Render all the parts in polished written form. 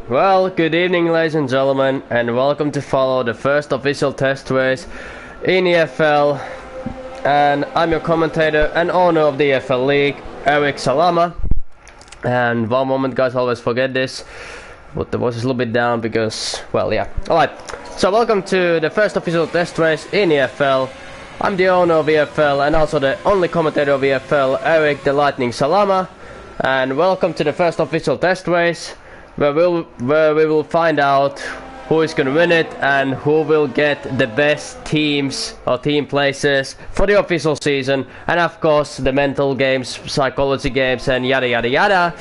Well, good evening, ladies and gentlemen, and welcome to follow the first official test race in EFL. And I'm your commentator and owner of the EFL League, Eric Salama. And one moment, guys, always forget this, but the voice is a little bit down because, well, yeah. Alright, so welcome to the first official test race in EFL. I'm the owner of EFL and also the only commentator of EFL, Eric the Lightning Salama. And welcome to the first official test race, where we will find out who is gonna win it and who will get the best teams or team places for the official season, and of course the mental games, psychology games, and yada yada yada.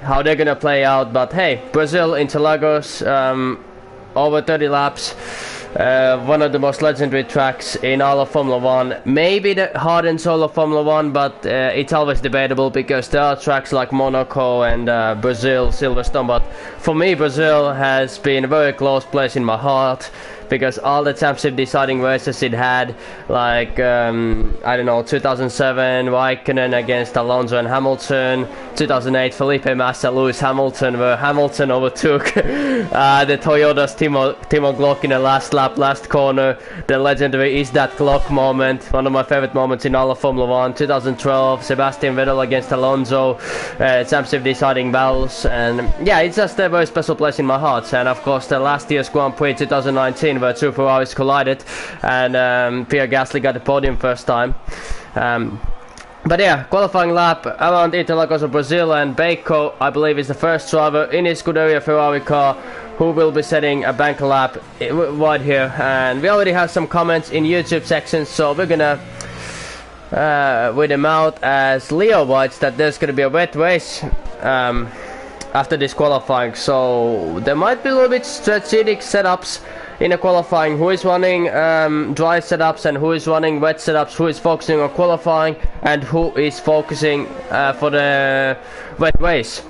How they're gonna play out. But hey, Brazil, Interlagos, over 30 laps. One of the most legendary tracks in all of Formula 1, maybe the heart and soul of Formula 1, but it's always debatable because there are tracks like Monaco and Brazil, Silverstone, but for me Brazil has been a very close place in my heart because all the championship deciding races it had, like I don't know, 2007 Raikkonen against Alonso and Hamilton, 2008 Felipe Massa, Lewis Hamilton, where Hamilton overtook the Toyota's Timo Glock in the last lap, last corner. The legendary Is That Glock moment, one of my favorite moments in all of Formula 1. 2012 Sebastian Vettel against Alonso, championship deciding battles, and yeah, it's just a very special place in my heart. And of course the last year's Grand Prix 2019 where two Ferraris collided and Pierre Gasly got the podium first time. But yeah, qualifying lap around Interlagos of Brazil, and Bacco, I believe, is the first driver in his Scuderia Ferrari car who will be setting a bank lap right here. And we already have some comments in YouTube section, so we're gonna read them out, as Leo writes that there's gonna be a wet race after this qualifying, so there might be a little bit strategic setups in the qualifying, who is running dry setups and who is running wet setups, who is focusing on qualifying and who is focusing for the wet race.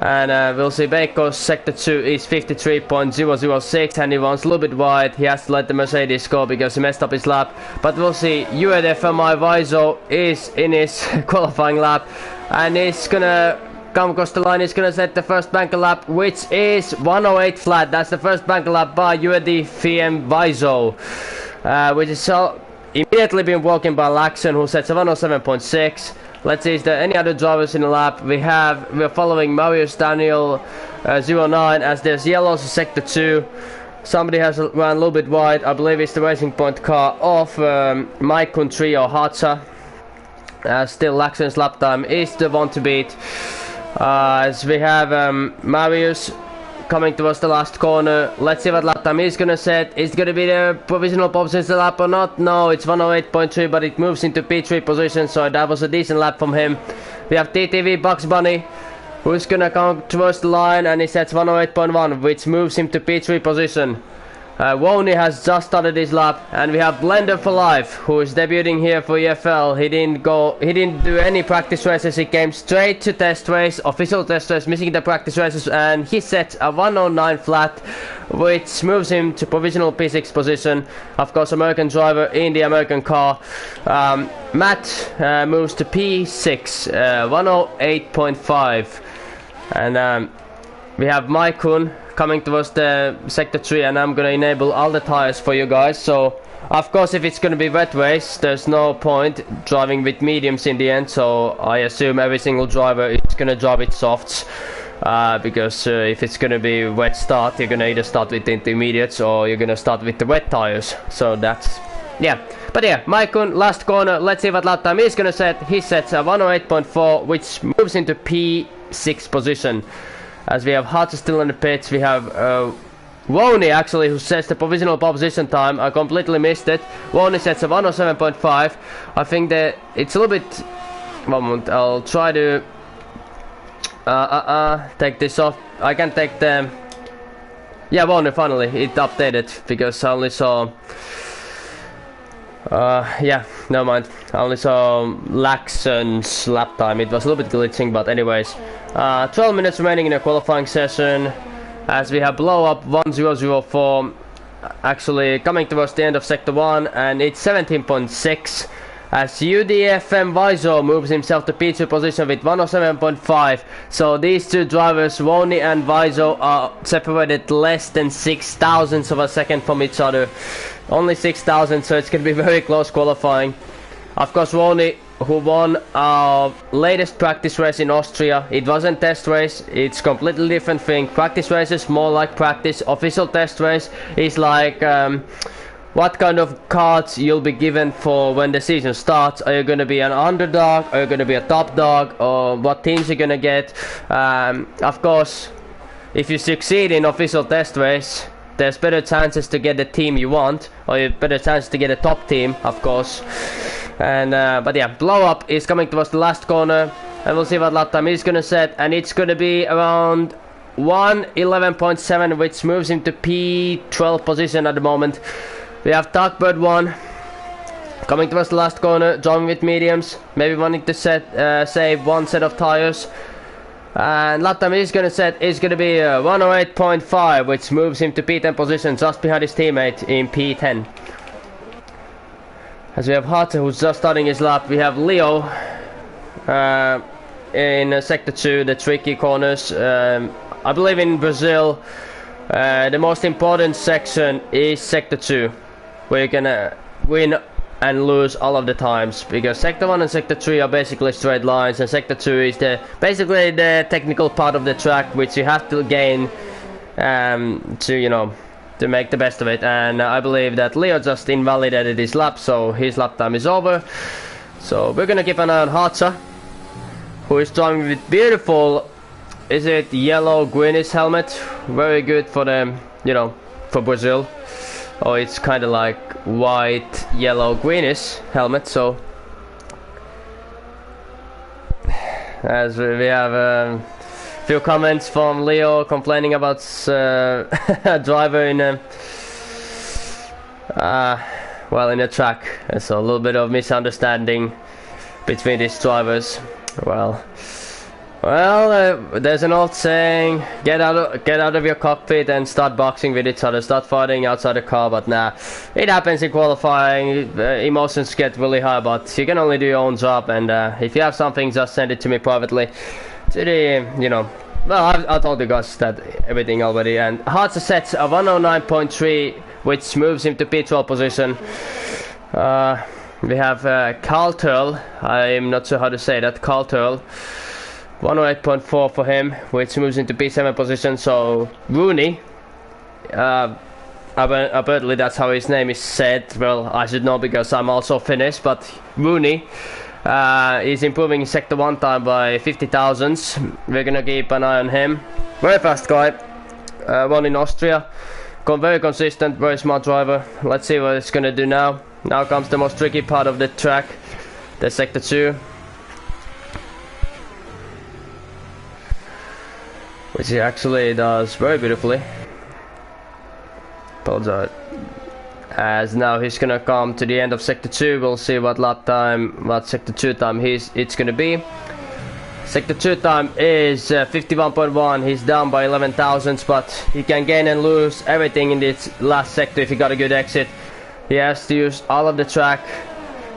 And we'll see Bacco's sector 2 is 53.006 and he runs a little bit wide. He has to let the Mercedes go because he messed up his lap, but we'll see. UEDFMI Vaizo is in his qualifying lap and he's gonna come across the line. He's gonna set the first banker lap, which is 108 flat. That's the first banker lap by UED FM Vaizo, which is so immediately been broken by Laxon, who sets a 107.6. Let's see, is there any other drivers in the lap? We're following Marius Daniel 09, as there's yellows in sector 2. Somebody has run a little bit wide. I believe it's the Racing Point car of Mike Country or Hatsa. Still Laxon's lap time is the one to beat. As we have Marius coming towards the last corner. Let's see what lap time he's gonna set. Is it gonna be the provisional position lap or not? No, it's 108.3, but it moves into P3 position, so that was a decent lap from him. We have TTV Bugs Bunny, who's gonna come towards the line, and he sets 108.1, which moves him to P3 position. Woney has just started his lap, and we have Blender for Life, who is debuting here for EFL. He didn't do any practice races. He came straight to test race, official test race, missing the practice races, and he set a 109 flat, which moves him to provisional P6 position. Of course, American driver in the American car. Matt moves to P6, 108.5, and we have Maikun coming towards the sector 3, and I'm gonna enable all the tires for you guys. So of course, if it's gonna be wet race, there's no point driving with mediums in the end, so I assume every single driver is gonna drive with softs, because if it's gonna be wet start, you're gonna either start with the intermediates or you're gonna start with the wet tires. So that's, yeah. But yeah, Maikun, last corner. Let's see what lap time he's gonna set. He sets a 108.4, which moves into P6 position. As we have Hatsa still in the pits, we have Woney actually, who sets the provisional position time. I completely missed it. Woney sets a 107.5. I think that it's a little bit. One moment, I'll try to take this off. I can take the. Yeah, Woney finally it updated because I only saw. Yeah, never mind. I only saw Laxon's lap time. It was a little bit glitching, but anyways. 12 minutes remaining in the qualifying session, as we have blow up 1004 actually coming towards the end of sector 1, and it's 17.6 as UDFM Viso moves himself to P2 position with 107.5. So these two drivers, Woni and Viso, are separated less than 6,000ths of a second from each other. Only 6,000, so it's going to be very close qualifying. Of course, Woni, who won our latest practice race in Austria. It wasn't test race, it's completely different thing. Practice race is more like practice. Official test race is like what kind of cards you'll be given for when the season starts. Are you going to be an underdog? Are you going to be a top dog? Or what teams you're going to get? Of course, if you succeed in official test race, there's better chances to get the team you want, or better chances to get a top team, of course. And but yeah, blow up is coming towards the last corner, and we'll see what lap time he's gonna set, and it's gonna be around 1:11.7, which moves him to P12 position at the moment. We have Darkbird 1 coming towards the last corner, joining with mediums, maybe wanting to save one set of tires. And lap time he's gonna set is gonna be 1:08.5, which moves him to P10 position, just behind his teammate in P10. As we have Harte, who's just starting his lap. We have Leo in sector 2, the tricky corners. I believe in Brazil the most important section is sector 2, where you can win and lose all of the times, because sector 1 and sector 3 are basically straight lines, and sector 2 is basically the technical part of the track, which you have to gain to make the best of it. And I believe that Leo just invalidated his lap, so his lap time is over. So we're gonna keep an eye on Hatsa, who is driving with beautiful, is it yellow greenish helmet? Very good for them, for Brazil. Or it's kind of like white, yellow, greenish helmet. So as we have few comments from Leo complaining about a driver in a in a track, so a little bit of misunderstanding between these drivers. Well, there's an old saying: get out of your cockpit and start boxing with each other, start fighting outside the car. But nah, it happens in qualifying. Emotions get really high, but you can only do your own job. And if you have something, just send it to me privately. To the, well, I told you guys that everything already. And Hartz sets a 109.3, which moves him to P12 position. We have Carl Turl. I'm not sure how to say that. Carl Turl. 108.4 for him, which moves into P7 position. So Rooney, apparently that's how his name is said. Well, I should know because I'm also Finnish, but Rooney is improving his sector 1 time by 50 thousandths. We're gonna keep an eye on him. Very fast guy, won in Austria, very consistent, very smart driver. Let's see what it's gonna do now. Now comes the most tricky part of the track, the sector 2, which he actually does very beautifully. Apologize. As now he's gonna come to the end of sector 2. We'll see what sector 2 time it's gonna be. Sector 2 time is 51.1. He's down by 11 thousandths, but he can gain and lose everything in this last sector if he got a good exit. He has to use all of the track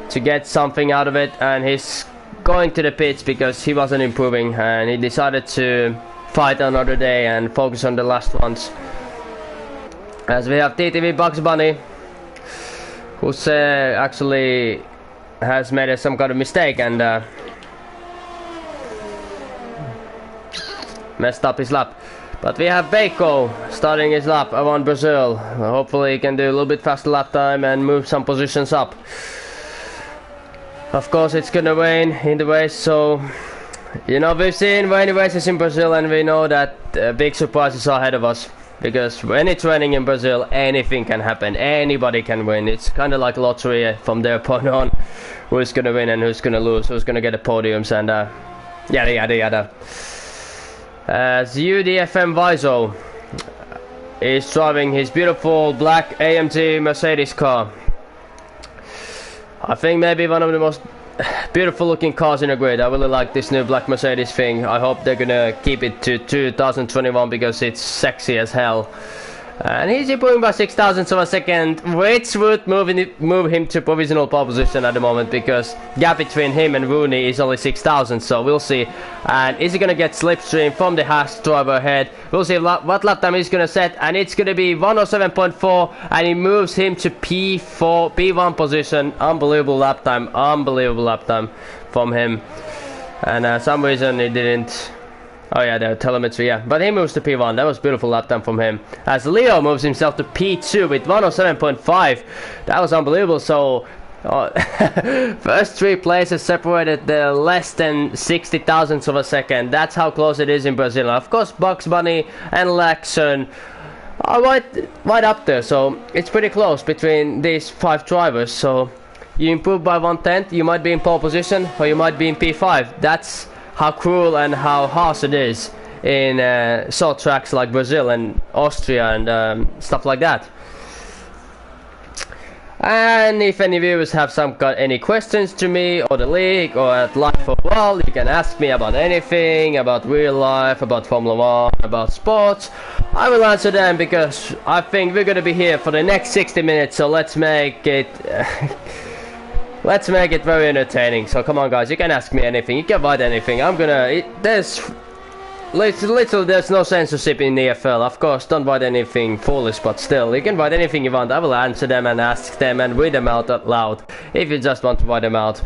to get something out of it, and he's going to the pits because he wasn't improving, and he decided to fight another day and focus on the last ones. As we have TTV Bugs Bunny, who actually has made some kind of mistake and messed up his lap. But we have Beiko starting his lap around Brazil. Hopefully he can do a little bit faster lap time and move some positions up. Of course it's gonna rain in the race, so we've seen rainy races in Brazil, and we know that big surprises are ahead of us. Because when it's raining in Brazil, anything can happen. Anybody can win. It's kind of like lottery from their point on. Who's gonna win and who's gonna lose? Who's gonna get the podiums and yada yada yada. As UDFM Viso is driving his beautiful black AMG Mercedes car. I think maybe one of the most beautiful looking cars in the grid. I really like this new black Mercedes thing. I hope they're gonna keep it to 2021 because it's sexy as hell. And he's improving by 6 thousandths of a second, which would move him to provisional pole position at the moment, because gap between him and Rooney is only 6 thousandths, so we'll see. And is he gonna get slipstream from the Haas driver ahead? We'll see what lap time he's gonna set, and it's gonna be 107.4, and he moves him to P1 position. Unbelievable lap time from him. And some reason he didn't. Oh yeah, the telemetry, yeah. But he moves to P1. That was beautiful lap time from him. As Leo moves himself to P2 with 107.5. That was unbelievable. So, first 3 places separated less than 60 thousandths of a second. That's how close it is in Brazil. Of course, Bugs Bunny and Laxon are right up there. So, it's pretty close between these 5 drivers. So, you improve by 1/10, you might be in pole position, or you might be in P5. That's how cruel and how harsh it is in short tracks like Brazil and Austria and stuff like that. And if any viewers have got any questions to me or the league or at Life for World, you can ask me about anything, about real life, about Formula 1, about sports. I will answer them, because I think we're gonna be here for the next 60 minutes, so let's make it let's make it very entertaining. So come on guys, you can ask me anything, you can write anything. There's no censorship in EFL. Of course, don't write anything foolish, but still, you can write anything you want. I will answer them and ask them and read them out loud, if you just want to write them out.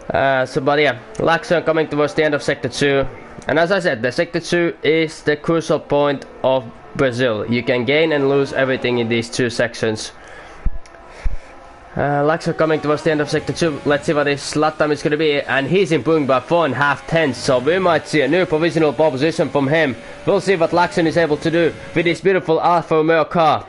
But yeah, Laxon coming towards the end of Sector 2. And as I said, the Sector 2 is the crucial point of Brazil. You can gain and lose everything in these 2 sections. Laxo coming towards the end of Sector 2. Let's see what his lap time is going to be. And he's improving by 4.5 tenths. So we might see a new provisional pole position from him. We'll see what Laxon is able to do with his beautiful Alfa Romeo car.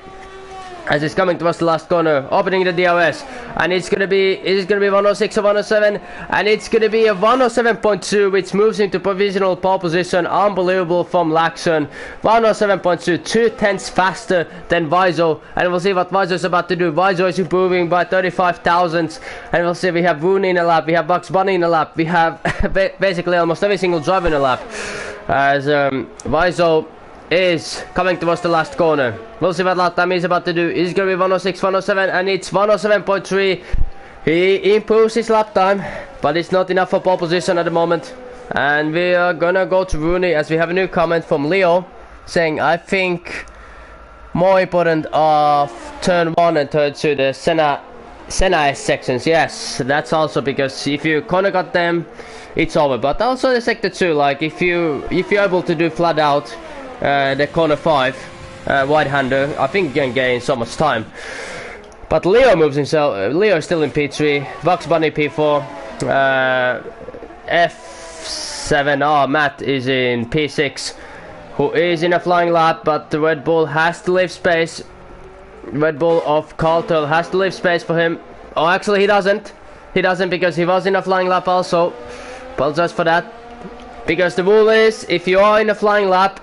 As he's coming towards the last corner, opening the DRS, and it's gonna be 106 or 107, and it's gonna be a 107.2, which moves him to provisional pole position. Unbelievable from Laxon. 107.2, 2 tenths faster than Vizo, and we'll see what Vizo is about to do. Vizo is improving by 35 thousandths, and we'll see we have Rooney in a lap, we have Bugs Bunny in a lap, we have basically almost every single driver in a lap. As Vizo is coming towards the last corner. We'll see what lap time he's about to do. It's gonna be 106, 107, and it's 107.3. He improves his lap time, but it's not enough for pole position at the moment. And we are gonna go to Rooney, as we have a new comment from Leo saying, I think more important of turn 1 and turn 2, the Senna S sections. Yes, that's also because if you corner cut them, it's over. But also the Sector 2, like if you're able to do flat out the corner 5 wide-hander, I think you can gain so much time. But Leo moves himself. Leo is still in P3. Bugs Bunny P4. F7R Matt is in P6, who is in a flying lap, but the Red Bull has to leave space. Red Bull of Carlton has to leave space for him. Oh, actually he doesn't. He doesn't, because he was in a flying lap also. Apologize for that. Because the rule is, if you are in a flying lap,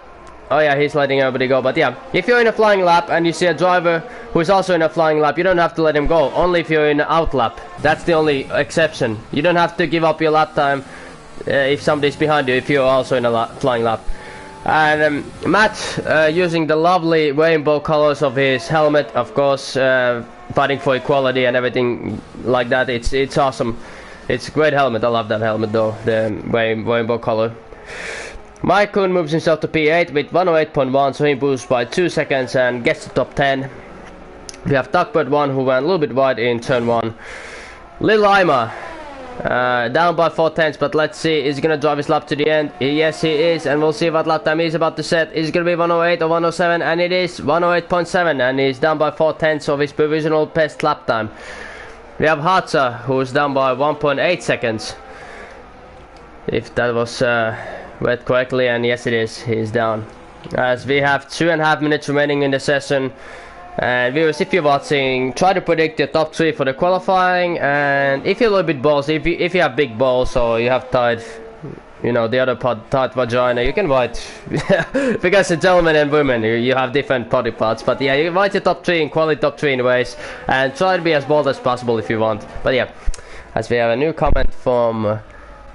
oh yeah, he's letting everybody go, but yeah, if you're in a flying lap and you see a driver who is also in a flying lap, you don't have to let him go, only if you're in an out lap. That's the only exception. You don't have to give up your lap time if somebody's behind you, if you're also in a flying lap. And Matt, using the lovely rainbow colors of his helmet, of course, fighting for equality and everything like that. It's awesome. It's a great helmet. I love that helmet though, the rainbow color. Mike Kuhn moves himself to P8 with 108.1, so he boosts by 2 seconds and gets to top 10. We have Duckbird 1, who went a little bit wide in turn 1. Lil Ima, down by 4 tenths, but let's see, is he going to drive his lap to the end? Yes, he is, and we'll see what lap time he's about to set. Is it going to be 108 or 107? And it is 108.7, and he's down by 4 tenths of his provisional best lap time. We have Hatsa, who's down by 1.8 seconds. If that was read correctly, and yes it is, he's down. As we have 2.5 minutes remaining in the session. And viewers, if you're watching, try to predict your top 3 for the qualifying. And if you're a little bit ballsy, if you have big balls or you have tight, you know, the other part, tight vagina, you can write. Because gentlemen and women, you have different body parts. But yeah, you write your top 3 in quality top 3 in ways, and try to be as bold as possible if you want. But yeah, as we have a new comment from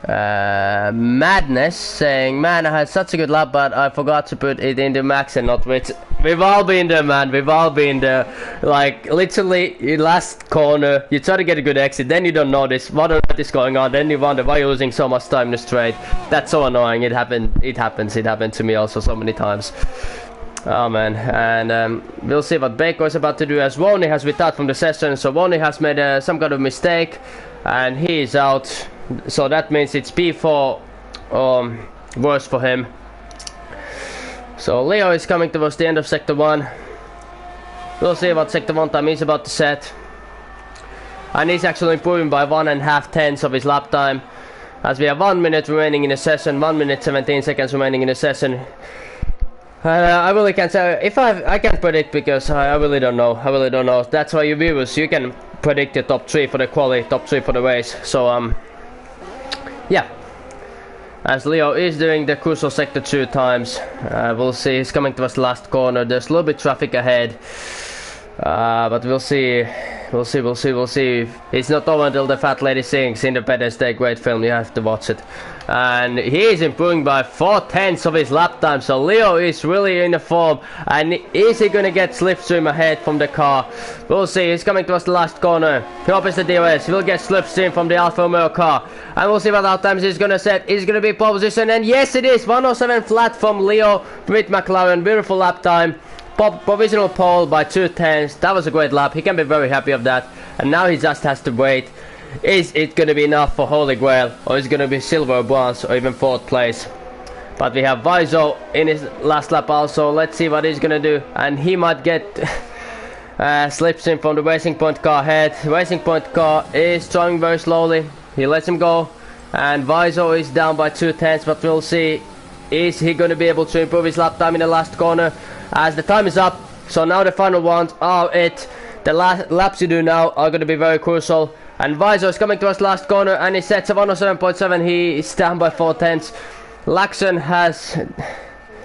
Madness saying, man, I had such a good lap, but I forgot to put it into max and not with. We've all been there, man. We've all been there. Like, literally, last corner, you try to get a good exit, then you don't notice what on earth is going on, then you wonder why you're losing so much time in the straight. That's so annoying. It happened to me also so many times. Oh man, and we'll see what Baker is about to do, as Woney has retired from the session. So Woney has made some kind of mistake, and he is out. So that means it's P4 worse for him. So Leo is coming towards the end of Sector 1. We'll see what Sector 1 time he's about to set. And he's actually improving by 1.5 tenths of his lap time. As we have 1 minute remaining in the session, 1 minute 17 seconds remaining in the session. I really can't say if I can't predict, because I really don't know. That's why you viewers, you can predict the top 3 for the quali, top 3 for the race. So yeah, as Leo is doing the crucial Sector 2 times. We'll see, he's coming towards the last corner. There's a little bit traffic ahead, but we'll see. It's not over until the fat lady sings. Independence Day, great film, you have to watch it. And he is improving by 4 tenths of his lap time, so Leo is really in the form. And is he gonna get slipstream ahead from the car? We'll see. He's coming towards the last corner. He opens the DRS. He will get slipstream from the Alfa Romeo car, and we'll see what out times he's gonna set. Is gonna be pole position, and yes it is. 107 flat from Leo with McLaren. Beautiful lap time. Provisional pole by 2 tenths. That was a great lap. He can be very happy of that. And now he just has to wait. Is it going to be enough for Holy Grail, or is it going to be silver or bronze, or even 4th place? But we have Vaizo in his last lap also. Let's see what he's going to do. And he might get slipstream from the Racing Point car ahead. Racing Point car is driving very slowly. He lets him go. And Vaizo is down by 2 tenths, but we'll see. Is he going to be able to improve his lap time in the last corner? As the time is up, so now the final ones are it. The last laps you do now are going to be very crucial. And Vaizo is coming to us last corner, and he sets a 107.7. He is down by 4 tenths. Laxon has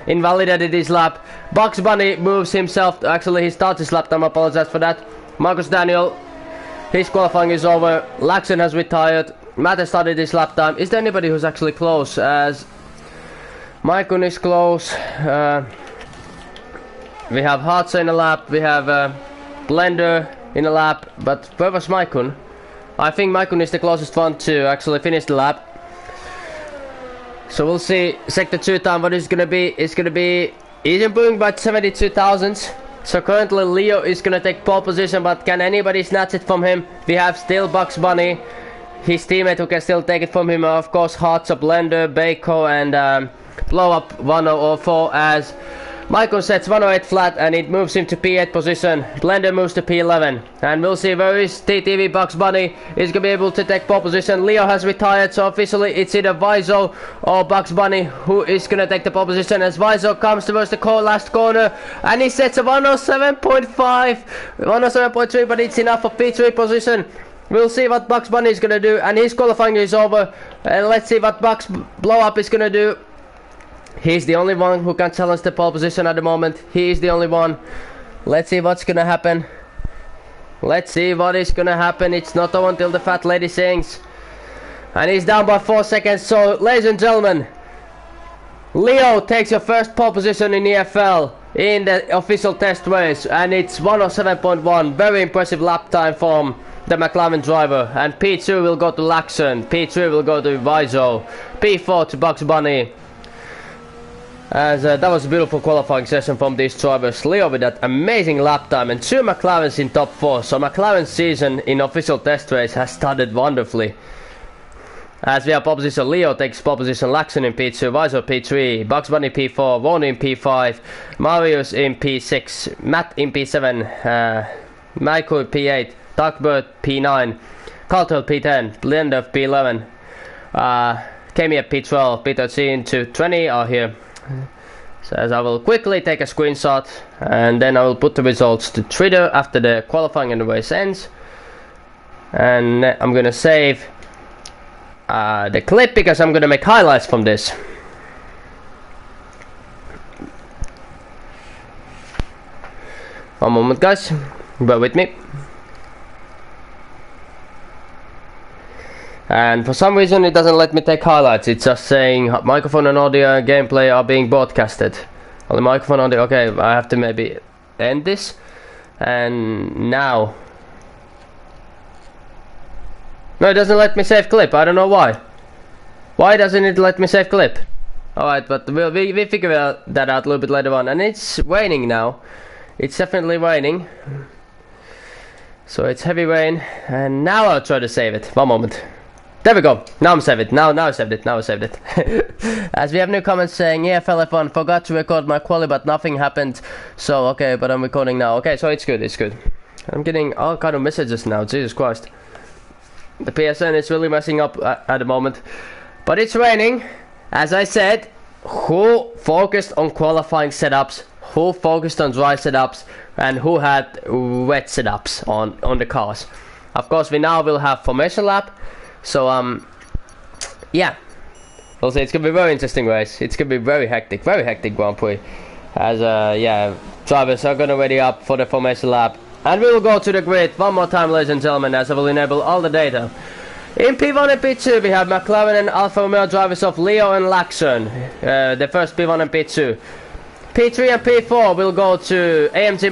invalidated his lap. Bugs Bunny moves himself. Actually, he starts his lap time. I apologize for that. Marcus Daniel, his qualifying is over. Laxon has retired. Matt has started his lap time. Is there anybody who's actually close? As Maikun is close. We have Hartza in a lap, we have Blender in a lap, but where was Maikun? I think Maikun is the closest one to actually finish the lap. So we'll see Sector 2 time what it's gonna be. He's improving by 72 thousandths. So currently Leo is gonna take pole position, but can anybody snatch it from him? We have still Bugs Bunny, his teammate, who can still take it from him. Of course, Hartza, Blender, Baco, and Blow Up 104 as Michael sets 108 flat, and it moves him to P8 position. Blender moves to P11, and we'll see where is TTV Bugs Bunny is gonna be able to take pole position. Leo has retired, so officially it's either Vaizo or Bugs Bunny who is gonna take the pole position, as Vaizo comes towards the last corner, and he sets a 107.5, 107.3, but it's enough for P3 position. We'll see what Bugs Bunny is gonna do, and his qualifying is over, and let's see what Bugs Blow Up is gonna do. He's the only one who can challenge the pole position at the moment. He is the only one. Let's see what's gonna happen. Let's see what is gonna happen. It's not over until the fat lady sings. And he's down by 4 seconds. So, ladies and gentlemen, Leo takes your first pole position in EFL in the official test race. And it's 107.1. Very impressive lap time from the McLaren driver. And P2 will go to Laxon. P3 will go to Vaizo. P4 to Bugs Bunny. As that was a beautiful qualifying session from these drivers. Leo with that amazing lap time, and 2 McLarens in top 4. So McLaren's season in official test race has started wonderfully. As we have pole position, Leo takes pole position, Laxon in P2, Vaizo P3, Bugs Bunny P4, Woney in P5, Marius in P6, Matt in P7, Michael P8, Darkbird P9, Cartel P10, Blender P11, Kemi at P12, P13 to 20 are here. So as I will quickly take a screenshot, and then I will put the results to Twitter after the qualifying and the race ends. And I'm gonna save the clip because I'm gonna make highlights from this. One moment guys, bear with me. And for some reason it doesn't let me take highlights. It's just saying microphone and audio and gameplay are being broadcasted. Only microphone audio. Okay, I have to maybe end this. And now. No, it doesn't let me save clip. I don't know why. Why doesn't it let me save clip? Alright, but we figure that out a little bit later on. And it's raining now. It's definitely raining. So it's heavy rain. And now I'll try to save it. One moment. There we go. Now I'm saved it. Now I saved it. Now I saved it. As we have new comments saying EFL F1 forgot to record my quali, but nothing happened. So okay, but I'm recording now. Okay, so it's good. It's good. I'm getting all kind of messages now. Jesus Christ. The PSN is really messing up at the moment. But it's raining. As I said, who focused on qualifying setups? Who focused on dry setups? And who had wet setups on the cars? Of course, we now will have formation lap. So yeah, we'll say it's gonna be a very interesting race. It's gonna be very hectic Grand Prix. As yeah, drivers are gonna ready up for the formation lap, and we will go to the grid one more time, ladies and gentlemen, as I will enable all the data. In P1 and P2, we have McLaren and Alfa Romeo drivers of Leo and Laxon. The first P1 and P2. P3 and P4 will go to AMG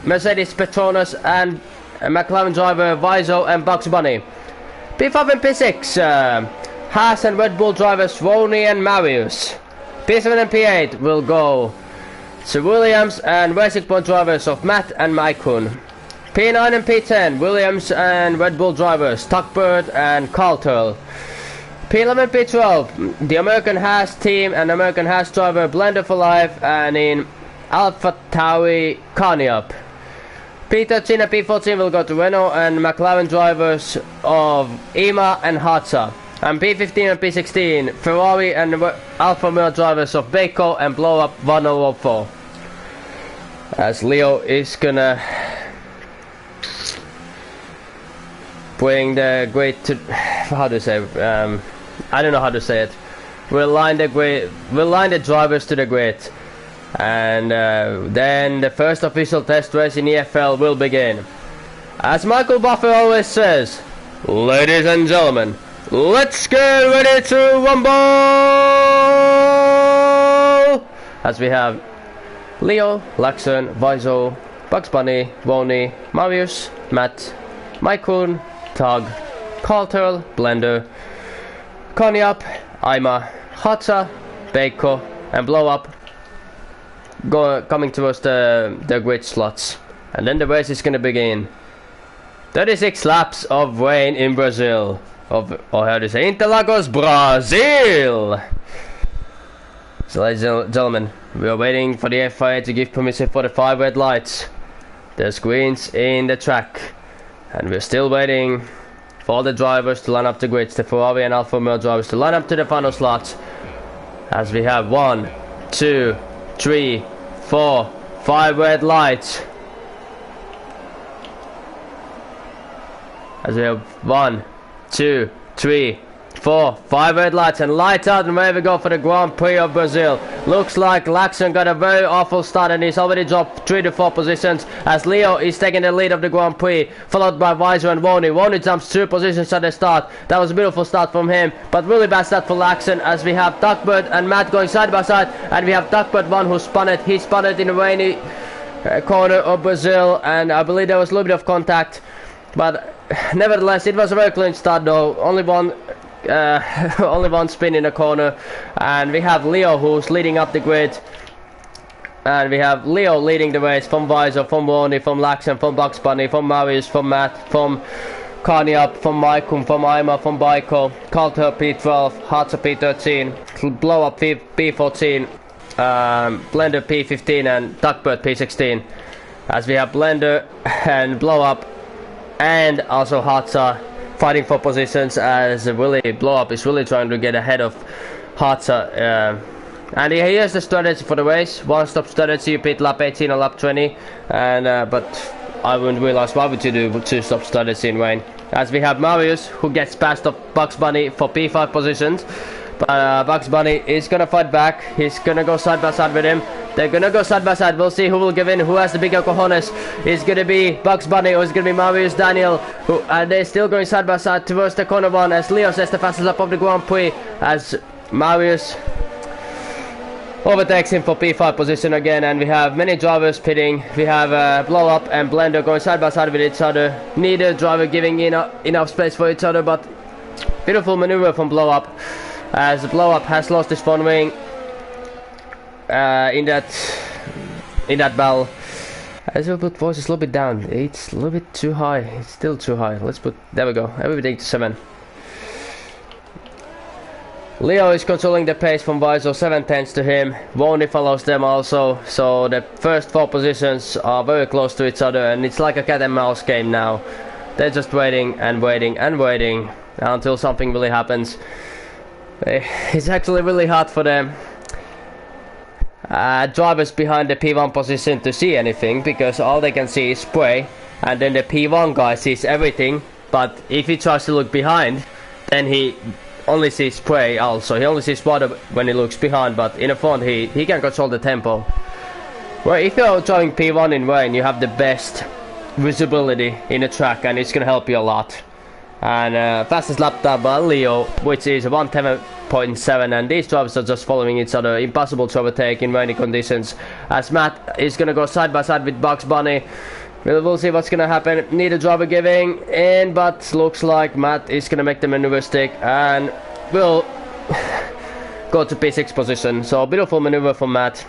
Mercedes Petronas and McLaren driver Vizo and Bugs Bunny. P5 and P6, Haas and Red Bull drivers Ronnie and Marius. P7 and P8 will go to Williams and Racing Point drivers of Matt and Maikun. P9 and P10, Williams and Red Bull drivers Tuckbird and Carl Turl. P11 and P12, the American Haas team and American Haas driver Blender for Life, and in Alpha Tauri Carniup. P13 and P14 will go to Renault and McLaren drivers of Ema and Harza. And P15 and P16, Ferrari and Alfa Romeo drivers of Baco and Blow Up 104. As Leo is gonna bring the grid to, how to say, I don't know how to say it. We'll line the drivers to the grid. And then the first official test race in EFL will begin. As Michael Buffer always says, ladies and gentlemen, let's get ready to rumble! As we have Leo, Laxon, Vizo, Bugs Bunny, Ronnie, Marius, Matt, Maikun, Tug, Carl Turl, Blender, Konyap, Aima, Hatsa, Baco, and Blow Up. Coming towards the grid slots, and then the race is gonna begin. 36 laps of rain in Brazil, or how do you say, Interlagos, Brazil. So, ladies and gentlemen, we are waiting for the FIA to give permission for the 5 red lights. There's greens in the track, and we're still waiting for the drivers to line up the grids, the Ferrari and Alfa Romeo drivers to line up to the final slots. As we have 1, 2, 3, 4, 5 red lights. As we have 1, 2, 3, 4, 5 red lights, and lights out, and away we go for the Grand Prix of Brazil. Looks like Laxon got a very awful start, and he's already dropped 3 to 4 positions as Leo is taking the lead of the Grand Prix, followed by Vizo and Ronnie. Ronnie jumps 2 positions at the start. That was a beautiful start from him, but really bad start for Laxon, as we have Duckbird and Matt going side by side, and we have Duckbird one who spun it. He spun it in the rainy corner of Brazil, and I believe there was a little bit of contact, but nevertheless it was a very clean start though. Only one spin in the corner, and we have Leo who's leading up the grid, and we have Leo leading the race from Vizo, from Ronnie, from Laxon, from Bugs Bunny, from Marius, from Matt, from Carniup, from Maikun, from Aima, from Baiko, Carlter P12, Harza P13, Blow Up P14, Blender P15, and Duckbird P16. As we have Blender and Blow Up and also Harza fighting for positions, as Blow Up is really trying to get ahead of Harza. And here's the strategy for the race: one-stop strategy, you pit lap 18 or lap 20, and but I wouldn't realize why would you do two-stop strategy in rain. As we have Marius who gets past of Bugs Bunny for P5 positions, but Bugs Bunny is gonna fight back. He's gonna go side by side with him. They're gonna go side by side. We'll see who will give in, who has the bigger cojones. Is gonna be Bugs Bunny or is gonna be Marius Daniel? And they're still going side by side towards the corner one as Leo says the fastest lap of the Grand Prix as Marius overtakes him for P5 position again, and we have many drivers pitting. We have Blow Up and Blender going side by side with each other. Neither driver giving enough space for each other, but beautiful maneuver from Blow Up as Blow Up has lost his front wing in that battle. As we put voices a little bit down, it's a little bit too high. It's still too high. Let's put, there we go, everything to 7. Leo is controlling the pace from Viso, 7/10 to him. Woney follows them also, so the first 4 positions are very close to each other, and it's like a cat and mouse game now. They're just waiting and waiting and waiting until something really happens. It's actually really hard for the drivers behind the P1 position to see anything, because all they can see is spray, and then the P1 guy sees everything, but if he tries to look behind, then he only sees spray also. He only sees water when he looks behind, but in the front he can control the tempo. Well, if you're driving P1 in rain, you have the best visibility in the track, and it's gonna help you a lot. And fastest lap time by Leo, which is 1:10.7, and these drivers are just following each other. Impossible to overtake in rainy conditions, as Matt is gonna go side by side with Bugs Bunny. We'll see what's gonna happen. Neither driver giving in, but looks like Matt is gonna make the maneuver stick and will go to P6 position. So beautiful maneuver from Matt.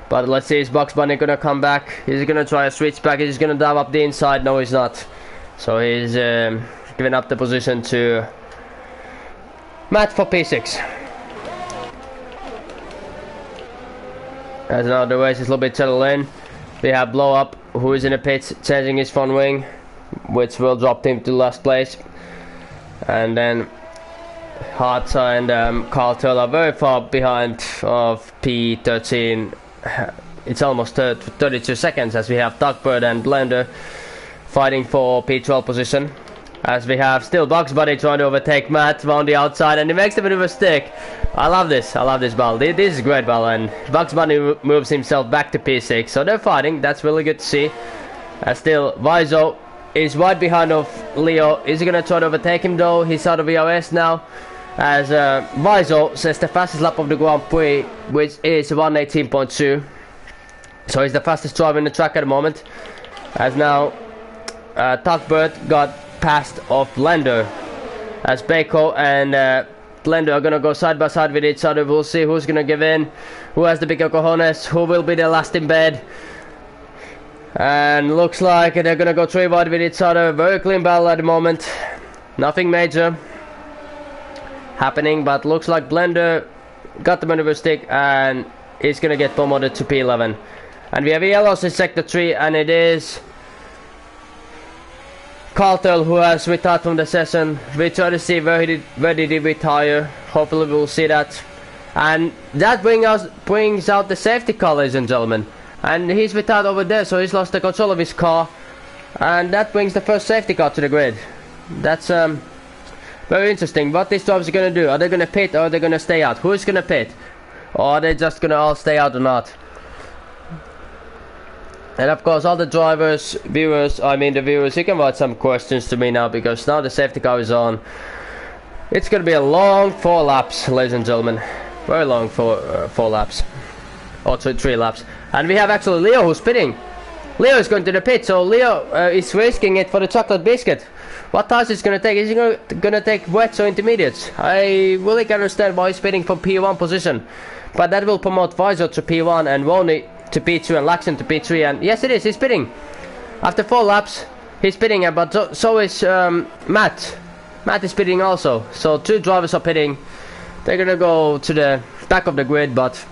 But let's see, is Bugs Bunny gonna come back? He's gonna try a switch back. He's gonna dive up the inside. No, he's not. So he's giving up the position to Matt for P6. As now the race is a little bit settled in. We have Blow Up, who is in the pits, changing his front wing, which will drop him to last place. And then Hartza and Cartel are very far behind of P13. It's almost 32 seconds as we have Tuckbird and Blender fighting for P12 position. As we have still Bugs Bunny trying to overtake Matt on the outside, and he makes the maneuver stick. I love this battle. This is a great battle, and Bugs Bunny moves himself back to P6, so they're fighting. That's really good to see. Still, Viso is right behind of Leo. Is he gonna try to overtake him though? He's out of EOS now. As Viso says the fastest lap of the Grand Prix, which is 1:18.2. So he's the fastest driver in the track at the moment. As now Tuckbird got past of Blender, as Bako and Blender are gonna go side by side with each other. We'll see who's gonna give in, who has the bigger cojones, who will be the last in bed. And looks like they're gonna go 3 wide with each other. Very clean battle at the moment, nothing major happening, but looks like Blender got the maneuver stick and is gonna get promoted to P11. And we have yellows in sector 3, and it is Cartel who has retired from the session. We try to see where did he retire. Hopefully we'll see that. And that brings out the safety car, ladies and gentlemen. And he's retired over there, so he's lost the control of his car. And that brings the first safety car to the grid. That's very interesting. What these drivers are going to do. Are they going to pit or are they going to stay out? Who's going to pit? Or are they just going to all stay out or not? And of course all the drivers, viewers, you can write some questions to me now, because now the safety car is on. It's going to be a long 4 laps, ladies and gentlemen. Very long 4 laps. Or 3 laps. And we have actually Leo who's pitting. Leo is going to the pit, so Leo is risking it for the chocolate biscuit. What tires is going to take? Is he going to take wets or intermediates? I really can understand why he's pitting for P1 position. But that will promote Viso to P1 and Ronnie to P2 and Laxon to P3, and yes it is, he's pitting. After 4 laps, he's pitting, but so is Matt. Matt is pitting also, so 2 drivers are pitting. They're gonna go to the back of the grid, but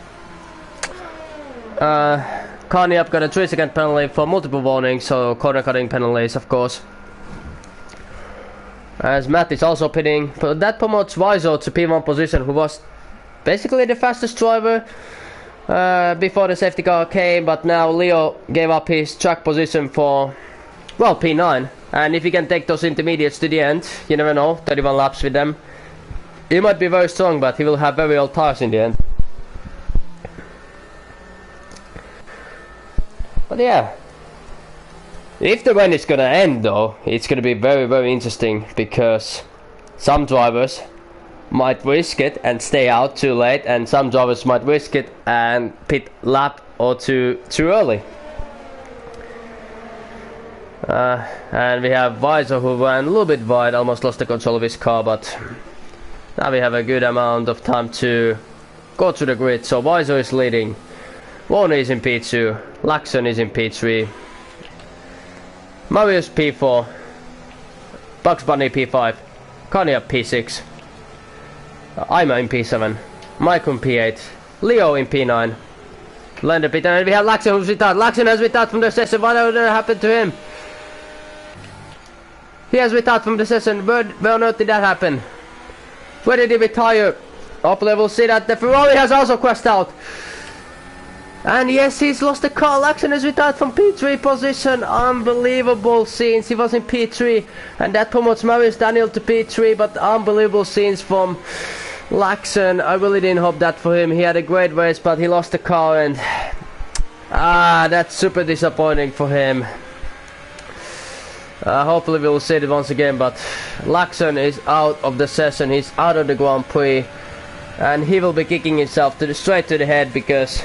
Carniap got a 3-second penalty for multiple warnings, so corner cutting penalties of course. As Matt is also pitting, but that promotes Viso to P1 position, who was basically the fastest driver before the safety car came, but now Leo gave up his track position for, well, P9, and if he can take those intermediates to the end, you never know, 31 laps with them, he might be very strong, but he will have very old tires in the end. But yeah, if the rain is gonna end though, it's gonna be very, very interesting, because some drivers might risk it and stay out too late, and some drivers might risk it and pit lap or too early. And we have Weiser, who ran a little bit wide, almost lost the control of his car, but now we have a good amount of time to go to the grid. So Weiser is leading, Warner is in P2, Laxon is in P3, Marius P4, Bugs Bunny P5, Kanye P6, Aima in P7, Mike in P8, Leo in P9, Lender P10, and we have Laxon who's retired. Laxon has retired from the session. What happened to him? He has retired from the session. Where on earth did that happen? Where did he retire? Hopefully we'll see that the Ferrari has also crashed out. And yes, he's lost the car. Laxon has retired from P3 position. Unbelievable scenes. He was in P3, and that promotes Marius Daniel to P3, but unbelievable scenes from Laxon. I really didn't hope that for him. He had a great race, but he lost the car, and that's super disappointing for him. Hopefully we'll see it once again, but Laxon is out of the session. He's out of the Grand Prix, and he will be kicking himself straight to the head, because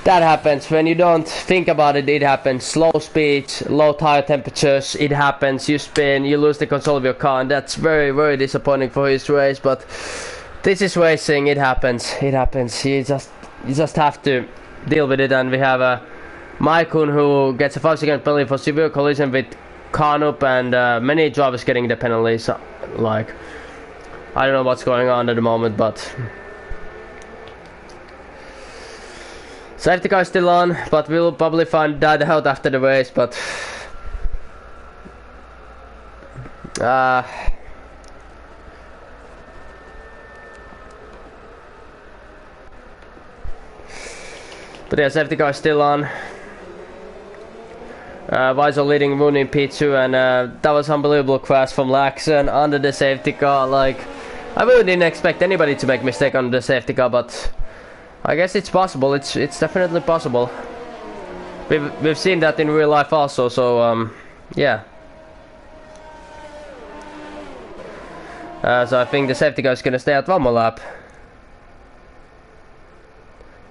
that happens when you don't think about it. It happens. Slow speeds, low tire temperatures, it happens. You spin, you lose the control of your car, and that's very, very disappointing for his race. But this is racing. It happens. It happens. You just have to deal with it. And we have Maikun, who gets a 5-second penalty for severe collision with Kanup, and many drivers getting the penalties. Like, I don't know what's going on at the moment, but safety car is still on, but we'll probably find that out after the race. But yeah, safety car is still on. Weiser leading Moon in P2, and that was unbelievable crash from Laxon under the safety car. Like, I really didn't expect anybody to make a mistake on the safety car, but I guess it's possible. It's definitely possible. We've seen that in real life also. So yeah. So I think the safety car is gonna stay at one more lap,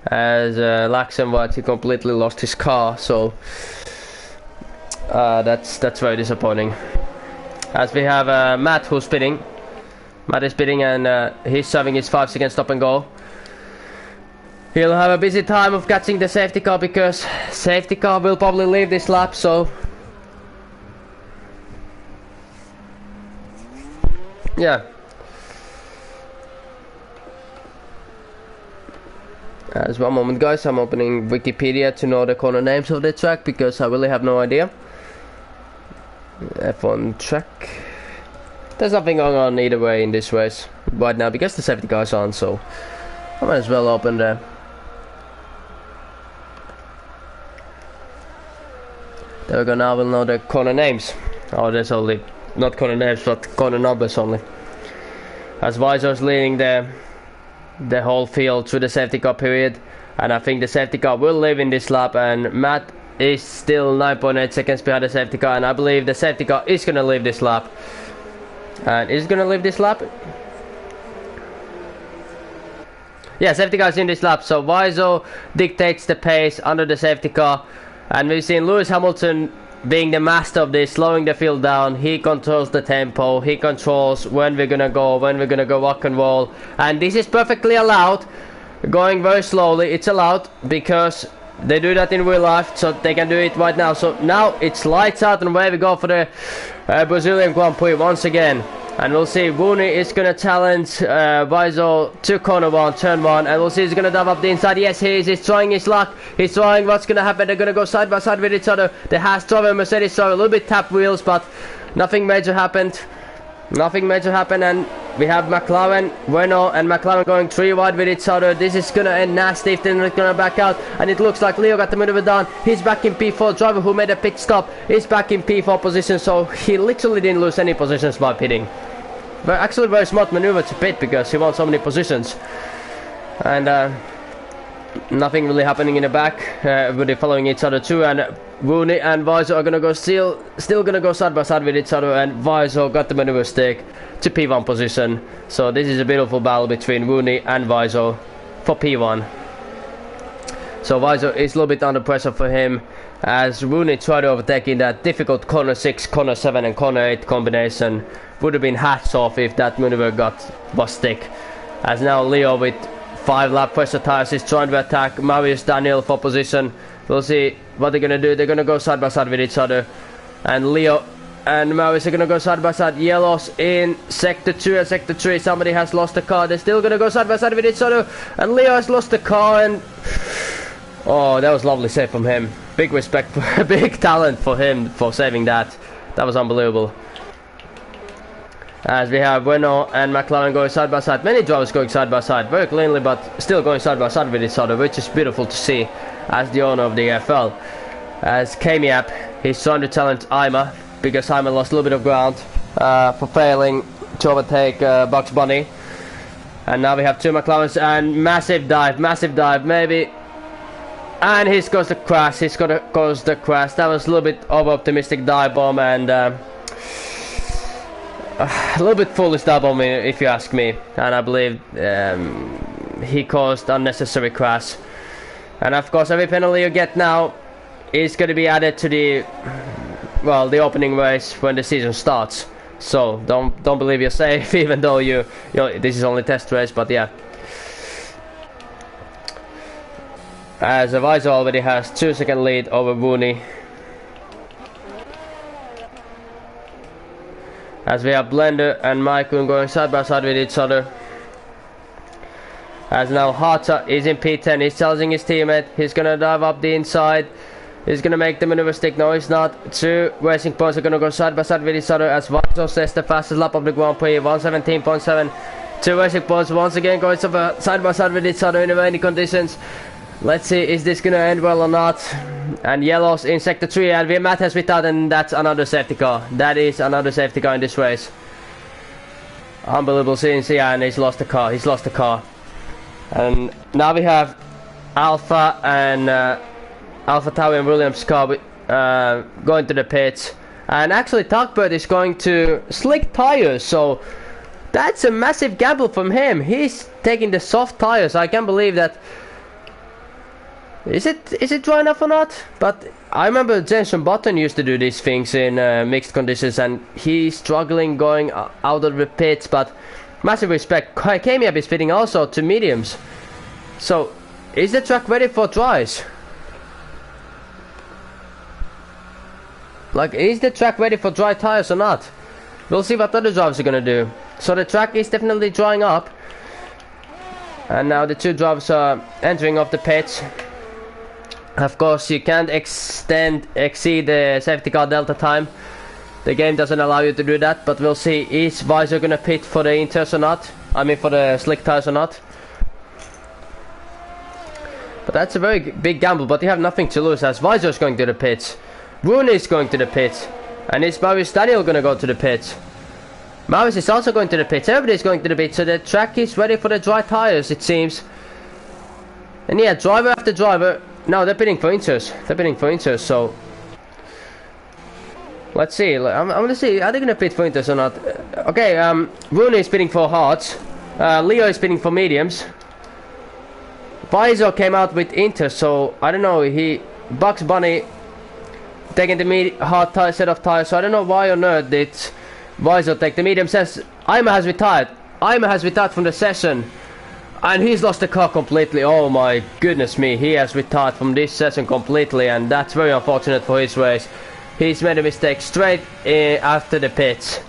as Laxon, he completely lost his car. So that's very disappointing. As we have Matt, who's spinning. Matt is spinning, and he's serving his 5-second stop and go. He'll have a busy time of catching the safety car, because safety car will probably leave this lap. So yeah. As one moment, guys, I'm opening Wikipedia to know the corner names of the track, because I really have no idea. F1 track. There's nothing going on either way in this race right now, because the safety car is on, so I might as well open the there we go. Now we'll know the corner names. Oh, there's only not corner names, but corner numbers only. As Weiser's leading the whole field through the safety car period, and I think the safety car will live in this lap, and Matt is still 9.8 seconds behind the safety car, and I believe the safety car is gonna leave this lap. And is it gonna leave this lap? Yeah, safety car is in this lap, so Weiser dictates the pace under the safety car, and we've seen Lewis Hamilton being the master of this, slowing the field down. He controls the tempo, he controls when we're gonna go rock and roll, and this is perfectly allowed. Going very slowly, it's allowed, because they do that in real life, so they can do it right now. So now it's lights out, and away we go for the Brazilian Grand Prix once again. And we'll see, Rooney is going to challenge Weiser to corner 1, turn 1, and we'll see he's going to dive up the inside. Yes, he is. He's trying his luck. He's trying what's going to happen. They're going to go side by side with each other. The Haas driver and Mercedes saw a little bit tapped wheels, but nothing major happened. Nothing major happened, and we have McLaren, Renault and McLaren going 3 wide with each other. This is going to end nasty if they're not going to back out, and it looks like Leo got the maneuver down. He's back in P4. Driver who made a pit stop is back in P4 position, so he literally didn't lose any positions by pitting. But actually very smart maneuver to pit, because he won so many positions. And Nothing really happening in the back. Everybody following each other too, and Rooney and Vaiso are gonna go still gonna go side by side with each other, and Vaiso got the maneuver stick to P1 position. So this is a beautiful battle between Rooney and Vaiso for P1. So Vaiso is a little bit under pressure for him, as Rooney tried to overtake in that difficult corner 6, corner 7 and corner 8 combination. Would have been hats off if that maneuver was stick. As now Leo with 5 lap pressure tires is trying to attack Marius Daniel for position. We'll see what they're gonna do. They're gonna go side by side with each other, and Leo and Marius are gonna go side by side. Yellows in sector 2 and sector 3. Somebody has lost the car. They're still gonna go side by side with each other, and Leo has lost the car, and oh, that was lovely save from him. Big respect, big talent for him for saving that. That was unbelievable. As we have Renault and McLaren going side by side. Many drivers going side by side, very cleanly, but still going side by side with each other, which is beautiful to see as the owner of the EFL. As Kamiap, he's trying to challenge Ima, because Ima lost a little bit of ground for failing to overtake Bugs Bunny. And now we have 2 McLarens, and massive dive, maybe. And he's caused the crash, That was a little bit over-optimistic dive bomb, and a little bit foolish dive bomb if you ask me. And I believe he caused unnecessary crash. And of course every penalty you get now is going to be added to the opening race when the season starts. So don't believe you're safe, even though you know this is only test race, but yeah. As Vaiso already has 2-second lead over Rooney. As we have Blender and Maikun going side by side with each other. As now Harta is in P10, he's challenging his teammate. He's gonna dive up the inside. He's gonna make the maneuver stick. No, he's not. 2 racing points are gonna go side by side with each other, as Vaiso says the fastest lap of the Grand Prix, 1:17.7. 2 racing points once again going side by side with each other in the rainy conditions. Let's see, is this gonna end well or not? And yellows in sector 3, and we have Matt without, and that's another safety car. That is another safety car in this race. Unbelievable scenes here, and he's lost the car. And now we have Alpha and Alpha Tauri and Williams car going to the pits. And actually Talkbird is going to slick tires, so that's a massive gamble from him. He's taking the soft tires. I can't believe that. Is it dry enough or not? But I remember Jenson Button used to do these things in mixed conditions, and he's struggling going out of the pits. But massive respect. Kamiap is fitting also to mediums. So is the track ready for dries? Like, is the track ready for dry tires or not? We'll see what other drivers are gonna do. So the track is definitely drying up, and now the 2 drivers are entering off the pits. Of course, you can't exceed the safety car delta time. The game doesn't allow you to do that, but we'll see. Is Vaiso gonna pit for the inters or not? I mean, for the slick tires or not? But that's a very big gamble, but you have nothing to lose, as Vaiso is going to the pits. Rooney is going to the pits. And is Marius Daniel gonna go to the pits? Marius is also going to the pits. Everybody is going to the pits, so the track is ready for the dry tires, it seems. And yeah, driver after driver. No, they're pitting for inters. So let's see. I'm gonna see. Are they gonna pit for inters or not? Okay. Rooney is pitting for hards. Leo is pitting for mediums. Vaiso came out with inters, so I don't know. Bugs Bunny taking the hard set of tires. So I don't know why on earth did Vaiso take the medium. Says Ima has retired. Ima has retired from the session. And he's lost the car completely. Oh my goodness me, he has retired from this session completely, and that's very unfortunate for his race. He's made a mistake straight after the pits.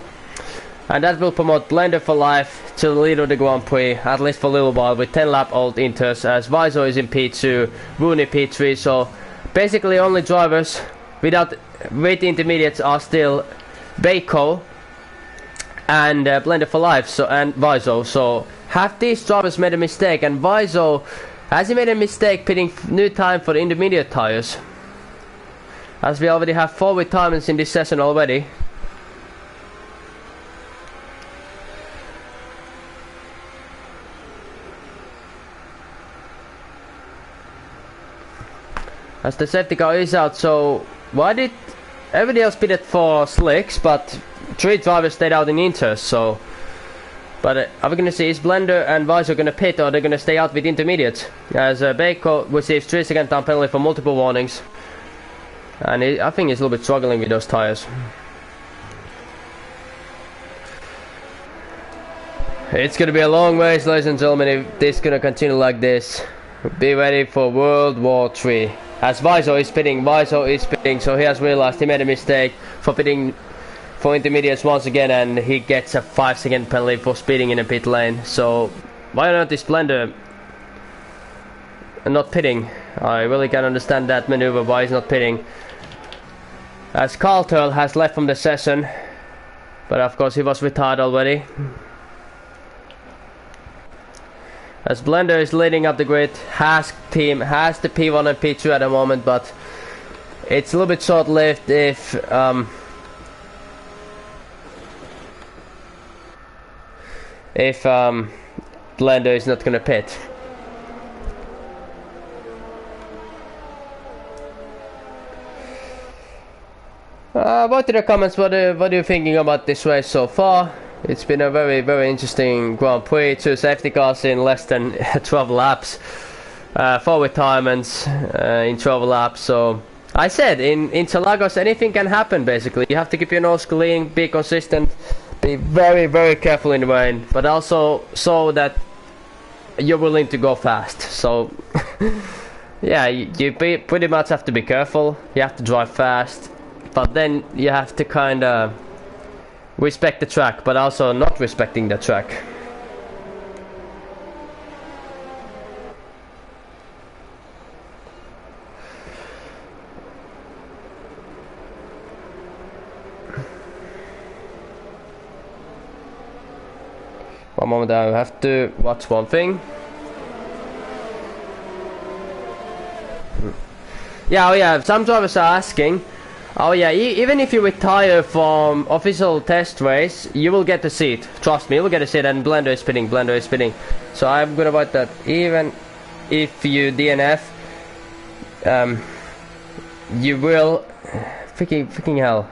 And that will promote Blender for life to the lead of the Grand Prix, at least for a little while, with 10 lap old inters, as Vaiso is in P2, Rooney P3, so basically only drivers without intermediates are still Baco and Blender for life, so and Vaiso. So have these drivers made a mistake, and Vaiso, has he made a mistake pitting new time for the intermediate tires? As we already have 4 retirements in this session already. as the safety car is out. So why did everybody else pitted for slicks, but 3 drivers stayed out in inters? So, but are we gonna see is Blender and Visor gonna pit, or they're gonna stay out with intermediates? As Baco receives 3-second time penalty for multiple warnings, and I think he's a little bit struggling with those tires. It's gonna be a long race, ladies and gentlemen, if this is gonna continue like this. Be ready for World War 3. As Visor is pitting, so he has realized he made a mistake for pitting for intermediates once again, and he gets a 5-second penalty for speeding in a pit lane. So why not this Blender not pitting? I really can't understand that maneuver, why he's not pitting. As Carl Turl has left from the session, but of course he was retired already. As Blender is leading up the grid, Haas team has the P1 and P2 at the moment, but it's a little bit short-lived if Blender is not gonna pit. Vote in the comments what are you thinking about this race so far. It's been a very, very interesting Grand Prix. 2 safety cars in less than 12 laps. 4 retirements in 12 laps. So I said in Interlagos anything can happen basically. You have to keep your nose clean, be consistent, be very, very careful in the rain, but also so that you're willing to go fast. So yeah, you pretty much have to be careful. You have to drive fast, but then you have to kind of respect the track, but also not respecting the track. One moment, I have to watch one thing. Yeah, oh yeah, some drivers are asking, oh yeah, even if you retire from official test race, you will get a seat. Trust me, you will get a seat, and Blender is spinning. So I'm gonna write that even if you DNF, you will... Freaking hell.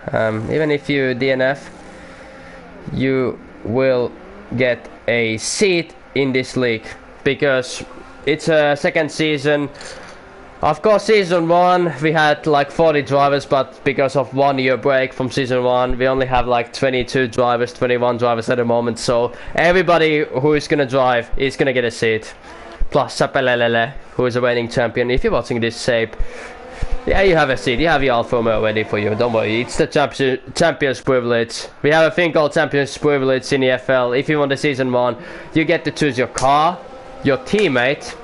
Even if you DNF, you will get a seat in this league. Because it's a second season. Of course, season 1 we had like 40 drivers, but because of 1 year break from season 1, we only have like 22 drivers, 21 drivers at the moment. So everybody who is gonna drive is gonna get a seat. Plus Sapelelele, who is a reigning champion. If you're watching this tape, yeah, you have a seat. You have your Alfa Romeo ready for you. Don't worry, it's the Champions Privilege. We have a thing called Champions Privilege in EFL. If you want the season 1, you get to choose your car, your teammate,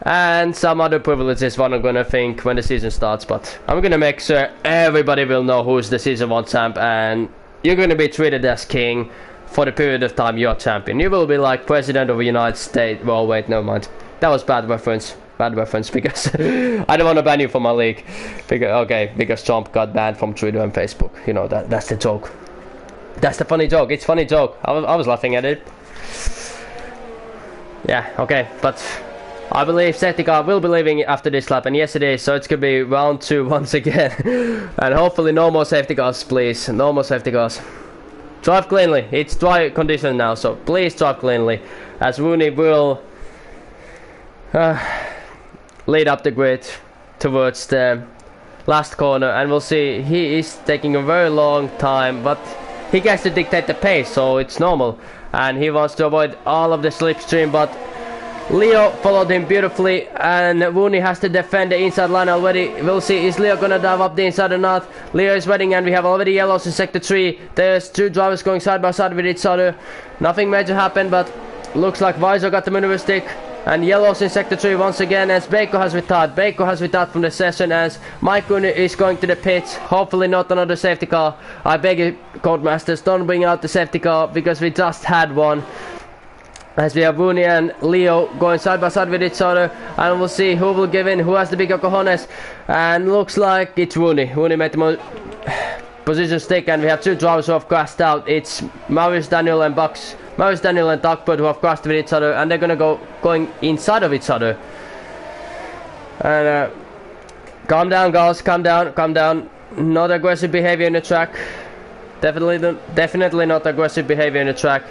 and some other privileges what I'm gonna think when the season starts. But I'm gonna make sure everybody will know who's the season 1 champ, and you're gonna be treated as king for the period of time you're champion. You will be like president of the United States. Well, wait, never mind. That was bad reference because I don't want to ban you from my league. Because Trump got banned from Twitter and Facebook. You know, that's the joke. That's the funny joke. It's a funny joke. I was laughing at it. Yeah, okay, but I believe safety car will be leaving after this lap, and yes it is, so it's gonna be round 2 once again. And hopefully no more safety cars, please. No more safety cars. Drive cleanly. It's dry condition now, so please drive cleanly. As Rooney will lead up the grid towards the last corner, and we'll see, he is taking a very long time, but he gets to dictate the pace, so it's normal. And he wants to avoid all of the slipstream, but Leo followed him beautifully, and Rooney has to defend the inside line already. We'll see, is Leo gonna dive up the inside or not? Leo is waiting, and we have already yellows in sector 3. There's 2 drivers going side by side with each other. Nothing major happened, but looks like Visor got the maneuver stick. And yellows in sector 3 once again, as Baco has retired. Baco has retired from the session, as Mike Rooney is going to the pits. Hopefully not another safety car. I beg you, Codemasters, don't bring out the safety car, because we just had one. As we have Rooney and Leo going side by side with each other, and we'll see who will give in, who has the bigger cojones. And looks like it's Rooney. Rooney made the position stick, and we have 2 drivers who have crashed out. It's Maurice Daniel and Duckbird who have crashed with each other, and they're gonna going inside of each other. And Calm down, guys. Calm down. Calm down. Not aggressive behavior in the track. Definitely not aggressive behavior in the track.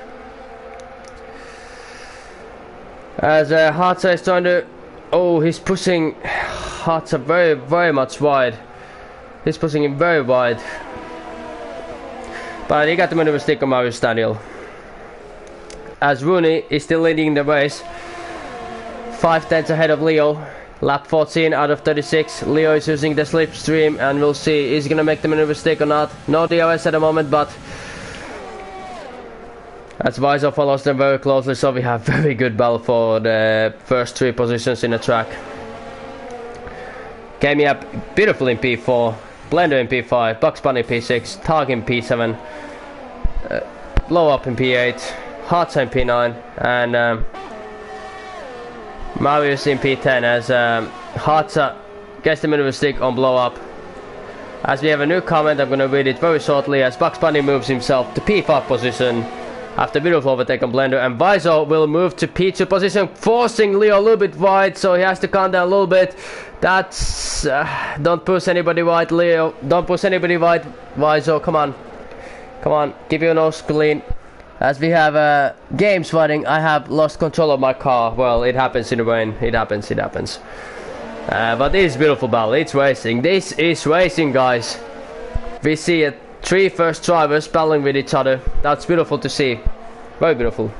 As Hartza is trying to... Oh, he's pushing Hartza very much wide. He's pushing him very wide. But he got the maneuver stick on Marius Daniel. As Rooney is still leading the race. 5 tenths ahead of Leo. Lap 14 out of 36. Leo is using the slipstream and we'll see is he gonna make the maneuver stick or not. No DRS at the moment, but as Weiser follows them very closely, so we have very good battle for the first 3 positions in the track. Came up beautiful in P4, Blender in P5, Bugs Bunny P6, Tag in P7, Blow Up in P8, Hartza in P9, and Marius in P10 as Hartza gets the maneuver stick on Blow Up. As we have a new comment, I'm gonna read it very shortly as Bugs Bunny moves himself to P5 position after beautiful overtake on Blender, and Weiser will move to P2 position, forcing Leo a little bit wide, so he has to calm down a little bit. That's don't push anybody wide, Leo. Don't push anybody wide, Weiser. Come on, keep your nose clean. As we have game sweating, I have lost control of my car. Well, it happens in the rain. It happens. But this is beautiful battle. It's racing. This is racing, guys. We see 3 first drivers battling with each other. That's beautiful to see. Very beautiful.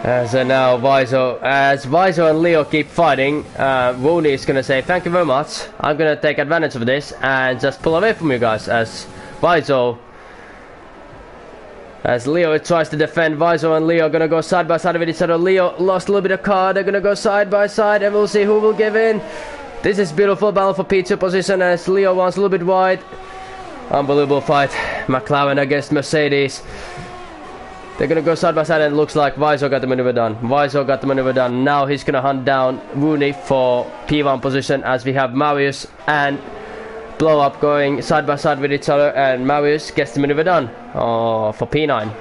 As now Weiser and Leo keep fighting, Rooney is gonna say thank you very much. I'm gonna take advantage of this and just pull away from you guys as Weiser, as Leo tries to defend. Weiser and Leo are gonna go side by side with each other. Leo lost a little bit of car. They're gonna go side by side and we'll see who will give in. This is beautiful battle for P2 position as Leo wants a little bit wide. Unbelievable fight. McLaren against Mercedes. They're gonna go side by side and it looks like Weiser got the maneuver done. Now he's gonna hunt down Rooney for P1 position as we have Marius and Blow Up going side by side with each other, and Marius gets the maneuver done for P9.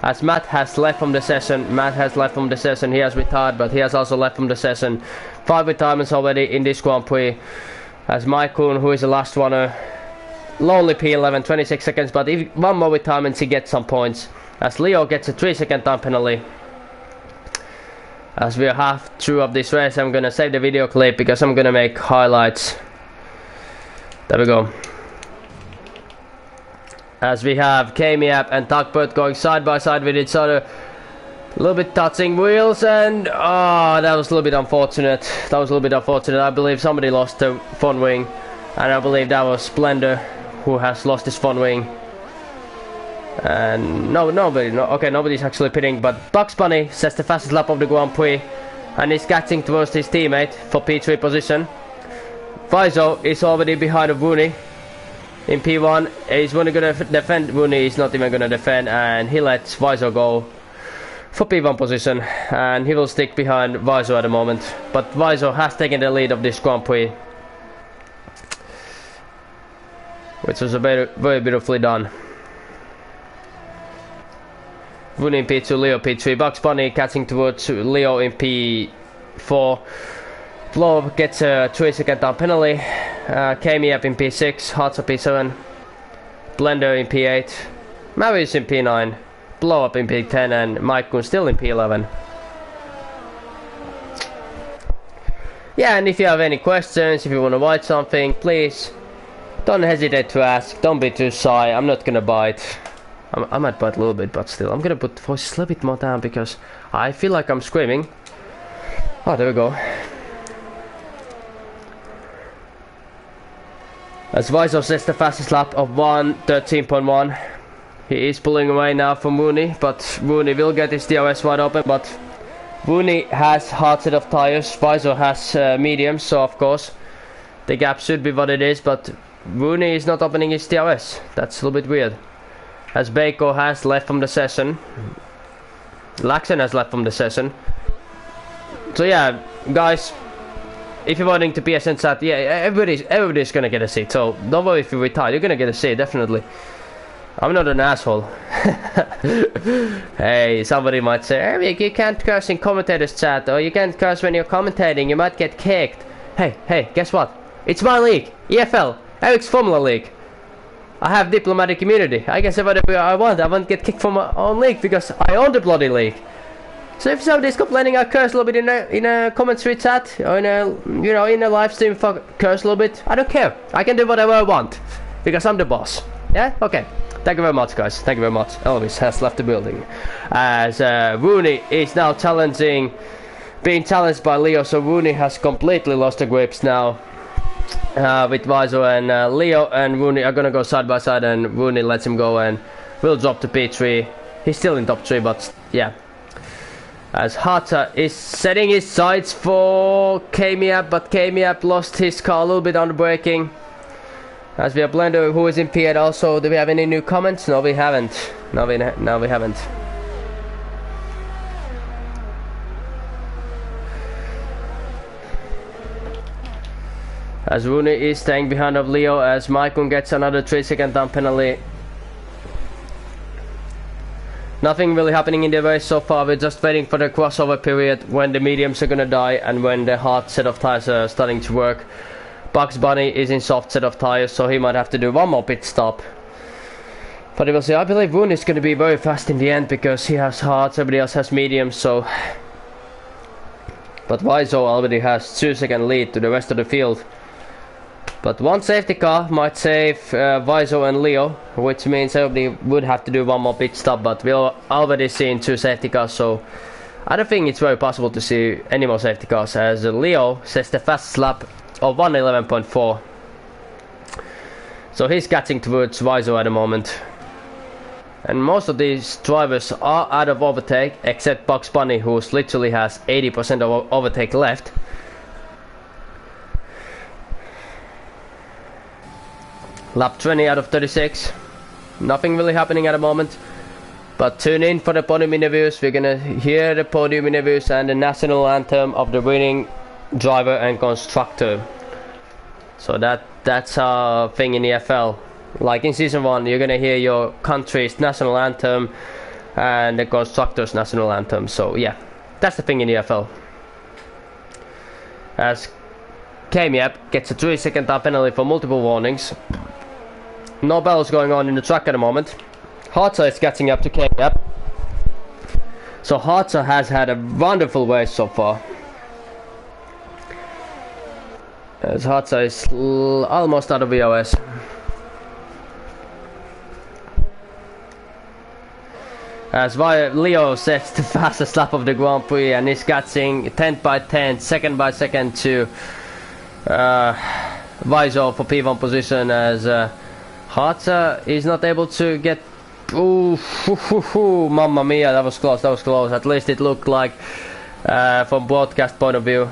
As Matt has left from the session, he has retired, but he has also left from the session. 5 retirements already in this Grand Prix. As Maikun, who is the last runner, lonely P11, 26 seconds, but if 1 more retirement he gets some points. As Leo gets a 3-second time penalty. As we are half through of this race, I'm gonna save the video clip because I'm gonna make highlights. There we go. As we have Kamiap and Tugbert going side by side with each other. A little bit touching wheels and that was a little bit unfortunate. I believe somebody lost the front wing. And I believe that was Splendor who has lost his front wing. And nobody's actually pitting, but Bugs Bunny sets the fastest lap of the Grand Prix. And he's catching towards his teammate for P3 position. Weiser is already behind of Rooney. In P1, he's only gonna defend. Rooney is not even gonna defend, and he lets Weiser go for P1 position, and he will stick behind Weiser at the moment. But Weiser has taken the lead of this Grand Prix, which was very beautifully done. Rooney in P2, Leo P3, Bugs Bunny catching towards Leo in P4. Blow gets a 3-second time penalty. Kamiap in P6, Hartza P7, Blender in P8, Marius in P9, Blow Up in P10, and Maikun still in P11. Yeah, and if you have any questions, if you want to write something, please don't hesitate to ask. Don't be too shy. I'm not gonna bite. I might bite a little bit, but still, I'm gonna put the voice a little bit more down because I feel like I'm screaming. Oh, there we go. As Weiser sets the fastest lap of 1:13.1. He is pulling away now from Rooney, but Rooney will get his DRS wide open, but Rooney has hard set of tires, Weiser has mediums, so of course the gap should be what it is, but Rooney is not opening his DRS. That's a little bit weird. As Baco has left from the session, Laxon has left from the session. So yeah, guys, if you're wanting to PSN chat, yeah, everybody's gonna get a seat, so don't worry if you retire, you're gonna get a seat, definitely. I'm not an asshole. Hey, somebody might say, Eric, you can't curse in commentators chat, or you can't curse when you're commentating, you might get kicked. Hey, guess what? It's my league, EFL, Eric's Formula League. I have diplomatic immunity. I can say whatever I want. I won't get kicked from my own league because I own the bloody league. So if somebody's complaining, I curse a little bit in a commentary chat or in a live stream, curse a little bit. I don't care. I can do whatever I want because I'm the boss. Yeah. Okay. Thank you very much, guys. Thank you very much. Elvis has left the building as Rooney is now being challenged by Leo. So Rooney has completely lost the grips now. With Vaiso and Leo and Rooney are gonna go side by side, and Rooney lets him go and will drop to P3. He's still in top 3, but yeah. As Hata is setting his sights for Kamiap, but Kamiap lost his car a little bit on the braking. As we have Blender, who is in P8 also. Do we have any new comments? No, we haven't. No, we haven't. As Rooney is staying behind of Leo, as Maikon gets another 3-second time penalty. Nothing really happening in the race so far. We're just waiting for the crossover period when the mediums are gonna die and when the hard set of tires are starting to work. Bugs Bunny is in soft set of tires, so he might have to do one more pit stop. But we will see. I believe Rooney is gonna be very fast in the end because he has hards, everybody else has mediums, so. But Vaiso already has 2-second lead to the rest of the field. But one safety car might save Vaiso and Leo, which means everybody would have to do one more pit stop, but we've already seen 2 safety cars, so I don't think it's very possible to see any more safety cars, as Leo says the fast lap of 1:11.4. So he's catching towards Vaiso at the moment. And most of these drivers are out of overtake, except Bugs Bunny, who literally has 80% of overtake left. Lap 20 out of 36. Nothing really happening at the moment. But tune in for the podium interviews. We're gonna hear the podium interviews and the national anthem of the winning driver and constructor. So that's our thing in the EFL. Like in season 1, you're gonna hear your country's national anthem and the constructor's national anthem. So yeah, that's the thing in the EFL. As Kamiap gets a 3-second time penalty for multiple warnings. No battles going on in the track at the moment. Hartza is catching up to Kamiap. So Hartza has had a wonderful race so far. As Hartza is almost out of VOS. As Leo sets the fastest lap of the Grand Prix and is catching 10th by 10, second by second to Vaiso for P1 position, as Hartza is not able to get. Ooh, mamma mia, that was close, At least it looked like from broadcast point of view.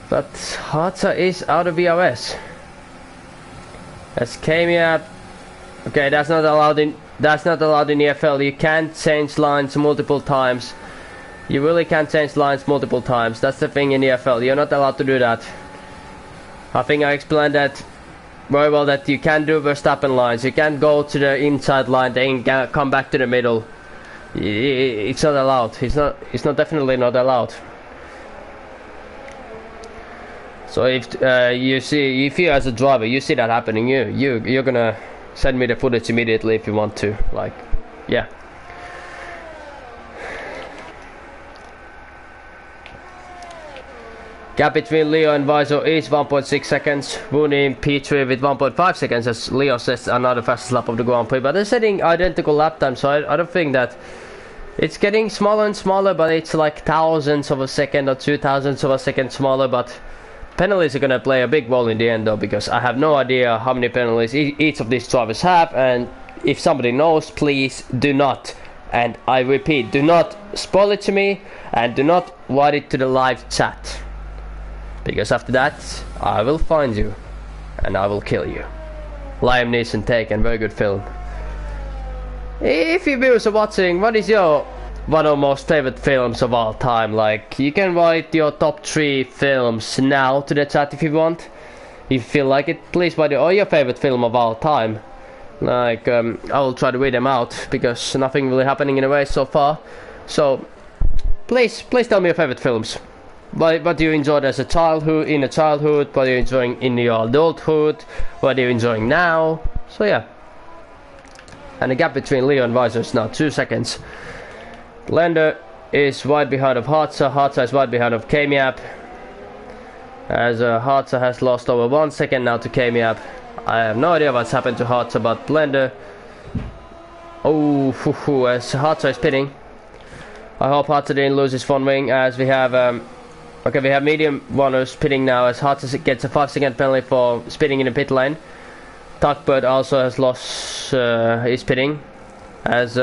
But Hartza is out of VOS. As Kamiap. Okay, that's not allowed in EFL. You can't change lines multiple times. You really can't change lines multiple times. That's the thing in EFL. You're not allowed to do that. I think I explained that very well, that you can't do Verstappen lines. You can't go to the inside line then come back to the middle. It's not allowed. It's not definitely not allowed. So if you as a driver you see that happening, you're gonna send me the footage immediately if you want to. Like, yeah. Gap between Leo and Vaiso is 1.6 seconds. Rooney in P3 with 1.5 seconds, as Leo says another fastest lap of the Grand Prix. But they're setting identical lap time, so I don't think that it's getting smaller and smaller, but it's like thousandths of a second or 2,000ths of a second smaller. But penalties are gonna play a big role in the end, though, because I have no idea how many penalties each of these drivers have, and if somebody knows, please do not, and I repeat, do not spoil it to me, and do not write it to the live chat. Because after that, I will find you, and I will kill you. Liam Neeson Taken, very good film. If you viewers are watching, what is your one of most favorite films of all time? Like, you can write your top 3 films now to the chat if you want. If you feel like it, please write your favorite film of all time. Like I will try to read them out because nothing really happening in a way so far. So please tell me your favorite films. What you enjoyed as a childhood, in a childhood, what you're enjoying in your adulthood, what you're enjoying now. So yeah. And the gap between Leo and Visor is now 2 seconds. Blender is wide behind of Hartza. Hartza is wide behind of Kamiap. As Hartza has lost over 1 second now to Kamiap. I have no idea what's happened to Hartza, but Blender. Oh, as Hartza is pitting. I hope Hartza didn't lose his front wing, as we have okay, we have medium runners pitting now as Hartza gets a 5-second penalty for spitting in the pit lane. Tuckbird also has lost his pitting, as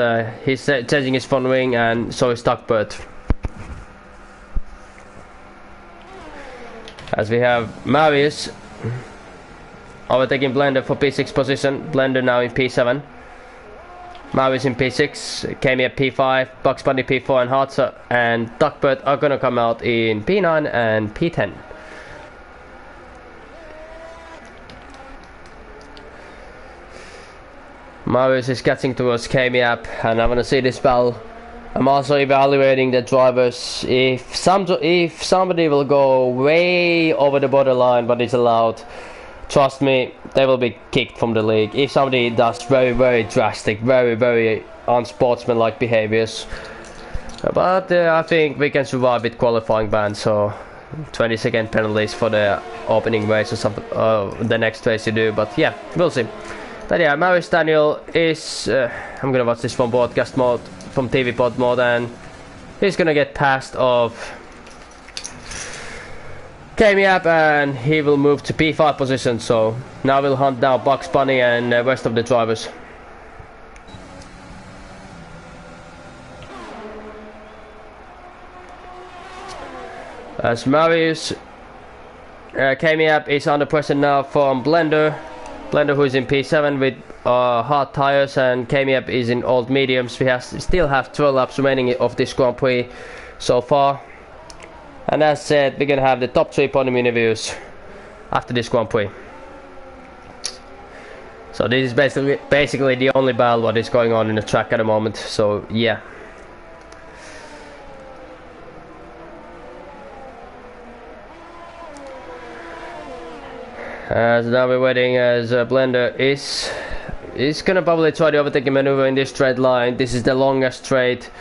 he's changing his front wing, and so is Tuckbird. As we have Marius overtaking Blender for P6 position. Blender now in P7. Marius in P6, Kami at P5, Bugs Bunny P4, and Hartza and Duckbird are gonna come out in P9 and P10. Marius is catching towards Kami up, and I'm gonna see this battle. I'm also evaluating the drivers. If somebody will go way over the borderline what is allowed, trust me, they will be kicked from the league. If somebody does very drastic, very unsportsmanlike behaviors. But I think we can survive with qualifying bans, so 20-second penalties for the opening race or something, the next race you do. But yeah, we'll see. But yeah, Marius Daniel is, I'm gonna watch this from broadcast mode, from TV pod mode, and he's gonna get past of Kami up, and he will move to P5 position. So now we'll hunt down Bugs Bunny and the rest of the drivers. As Marius Kami up is under pressure now from Blender. Blender, who is in P7 with hard tires, and Kami up is in old mediums. We still have 12 laps remaining of this Grand Prix so far. And as said, we're gonna have the top 3 podium interviews after this Grand Prix. So this is basically the only battle what is going on in the track at the moment. So yeah. As now we're waiting as Blender is gonna probably try the overtaking maneuver in this straight line. This is the longest straight,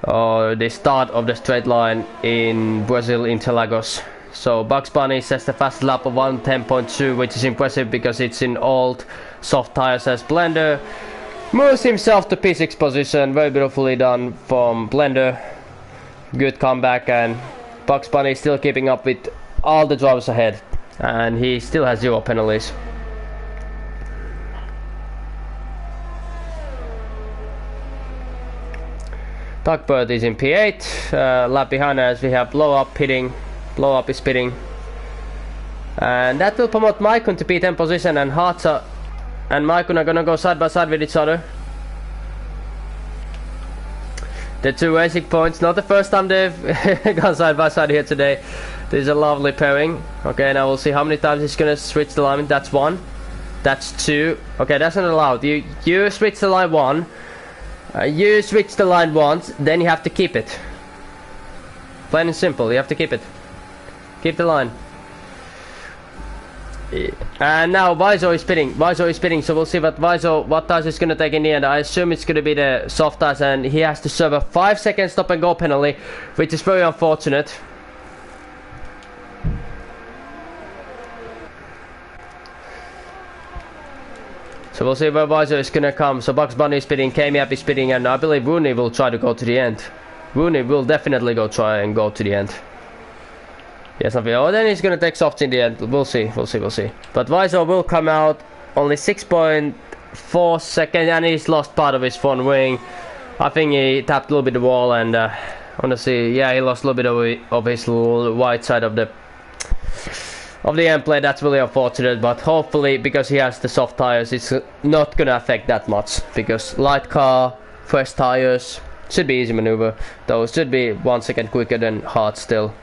or the start of the straight line in Brazil, in Interlagos. So Bugs Bunny sets the fast lap of 1:10.2, which is impressive because it's in old soft tires. As Blender moves himself to P6 position. Very beautifully done from Blender. Good comeback, and Bugs Bunny is still keeping up with all the drivers ahead, and he still has 0 penalties. Tuckbird is in P8, lap behind as we have Blow Up pitting. Blow Up is pitting, and that will promote Maikon to P10 position, and Hartza and Maikon are gonna go side by side with each other. The 2 racing points, not the first time they've gone side by side here today. This is a lovely pairing. Okay, now we'll see how many times he's gonna switch the line. That's 1. That's 2. Okay, that's not allowed. You switch the line 1. You switch the line once, then you have to keep it. Plain and simple, you have to keep it. Keep the line. And now Visor is spinning. Visor is spinning, so we'll see what tires is gonna take in the end. I assume it's gonna be the soft tires, and he has to serve a 5-second stop and go penalty, which is very unfortunate. So we'll see where Visor is gonna come. So Bugs Bunny is spinning, Kami up is spinning, and I believe Rooney will try to go to the end. Rooney will definitely go to the end. Yes, oh, then he's gonna take softs in the end. We'll see. But Visor will come out only 6.4 seconds, and he's lost part of his front wing. I think he tapped a little bit the wall, and honestly, yeah, he lost a little bit of his little white side of the end plate. That's really unfortunate, but hopefully, because he has the soft tires, it's not gonna affect that much, because light car, fresh tires, should be easy maneuver, though it should be 1 second quicker than hard still.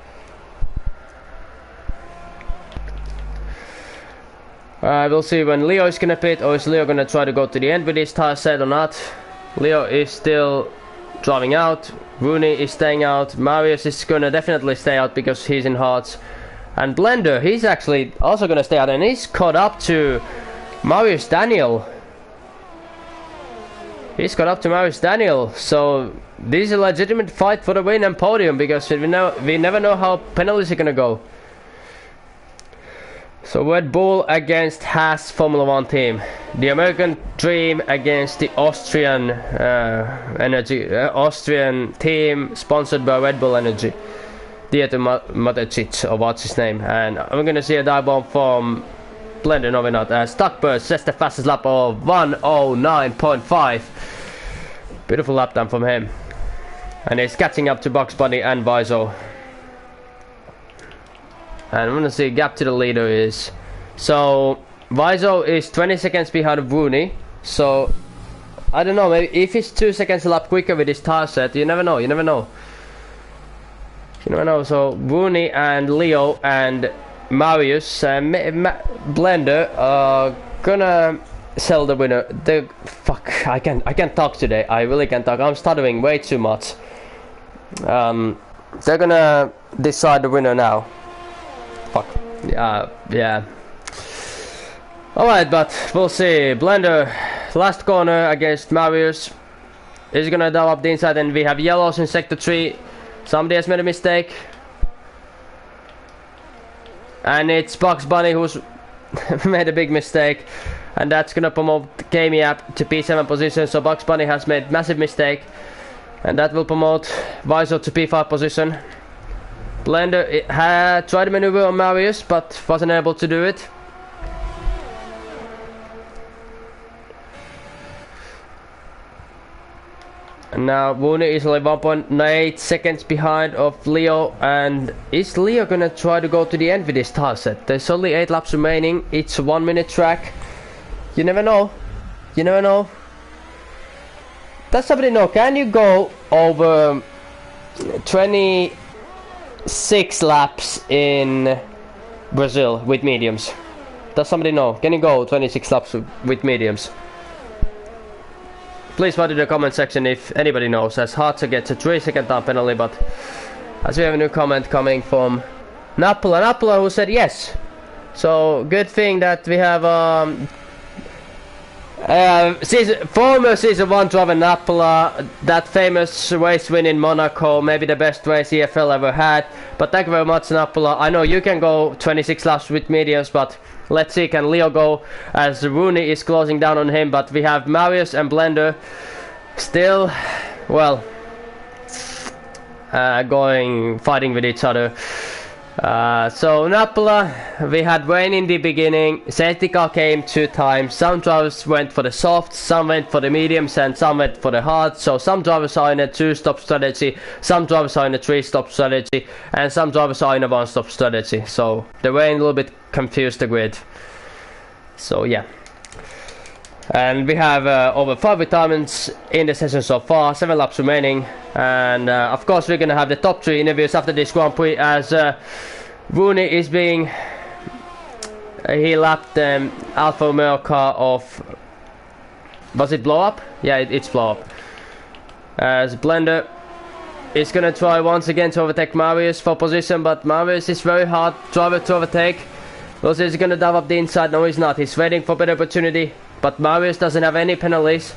We'll see when Leo is gonna pit, or is Leo gonna try to go to the end with his tire set or not. Leo is still driving out. Rooney is staying out. Marius is gonna definitely stay out because he's in hards. And Blender, he's actually also gonna stay out, and he's caught up to Marius Daniel. He's caught up to Marius Daniel, so this is a legitimate fight for the win and podium, because we never know how penalties are gonna go. So Red Bull against Haas Formula 1 team. The American Dream against the Austrian Austrian team sponsored by Red Bull Energy. Dieter Mateschitz, or what's his name. And I'm gonna see a dive bomb from Blender, no we're not. Stuckburst says the fastest lap of 109.5. Beautiful lap time from him. And he's catching up to Bugs Bunny and Viso. And I'm gonna see gap to the leader is. So Viso is 20 seconds behind Rooney. So I don't know, maybe if he's 2 seconds a lap quicker with his tire set, you never know, you never know. You never know. So Rooney and Leo and Marius and Blender are gonna sell the winner. Fuck, I can't talk today. I really can't talk. I'm stuttering way too much. They're gonna decide the winner now. Fuck. Yeah. Alright, but we'll see. Blender, last corner against Marius. Is gonna dive up the inside, and we have yellows in sector 3. Somebody has made a mistake. And it's Bugs Bunny who's made a big mistake. And that's gonna promote Kamiap to P7 position. So Bugs Bunny has made massive mistake. And that will promote Viso to P5 position. Blender had tried to maneuver on Marius, but wasn't able to do it. And now Rooney is only 1.8 seconds behind of Leo. And is Leo gonna try to go to the end with his tire set? There's only 8 laps remaining. It's a 1 minute track. You never know. You never know. Does somebody know? Can you go over 26 laps in Brazil with mediums? Does somebody know? Can you go 26 laps with mediums? Please write in the comment section if anybody knows, as Hartzer gets a 3-second time penalty, but as we have a new comment coming from Napola who said yes. So good thing that we have former season 1 driver Napola, that famous race win in Monaco, maybe the best race EFL ever had. But thank you very much, Napola. I know you can go 26 laps with mediums, but let's see, can Leo go, as Rooney is closing down on him. But we have Marius and Blender still, well, fighting with each other. So Napola, we had rain in the beginning. Safety car came 2 times. Some drivers went for the softs, some went for the mediums, and some went for the hard. So some drivers are in a 2-stop strategy, some drivers are in a 3-stop strategy, and some drivers are in a 1-stop strategy. So the rain a little bit confused the grid. So yeah. And we have over 5 retirements in the session so far, 7 laps remaining. And of course we're gonna have the top 3 interviews after this Grand Prix, as Rooney is being he lapped Alfa Romeo car of, was it blow up? Yeah, it's blow up. As Blender is gonna try once again to overtake Marius for position, but Marius is very hard driver to overtake. Also he's gonna dive up the inside. No, he's not. He's waiting for better opportunity. But Marius doesn't have any penalties.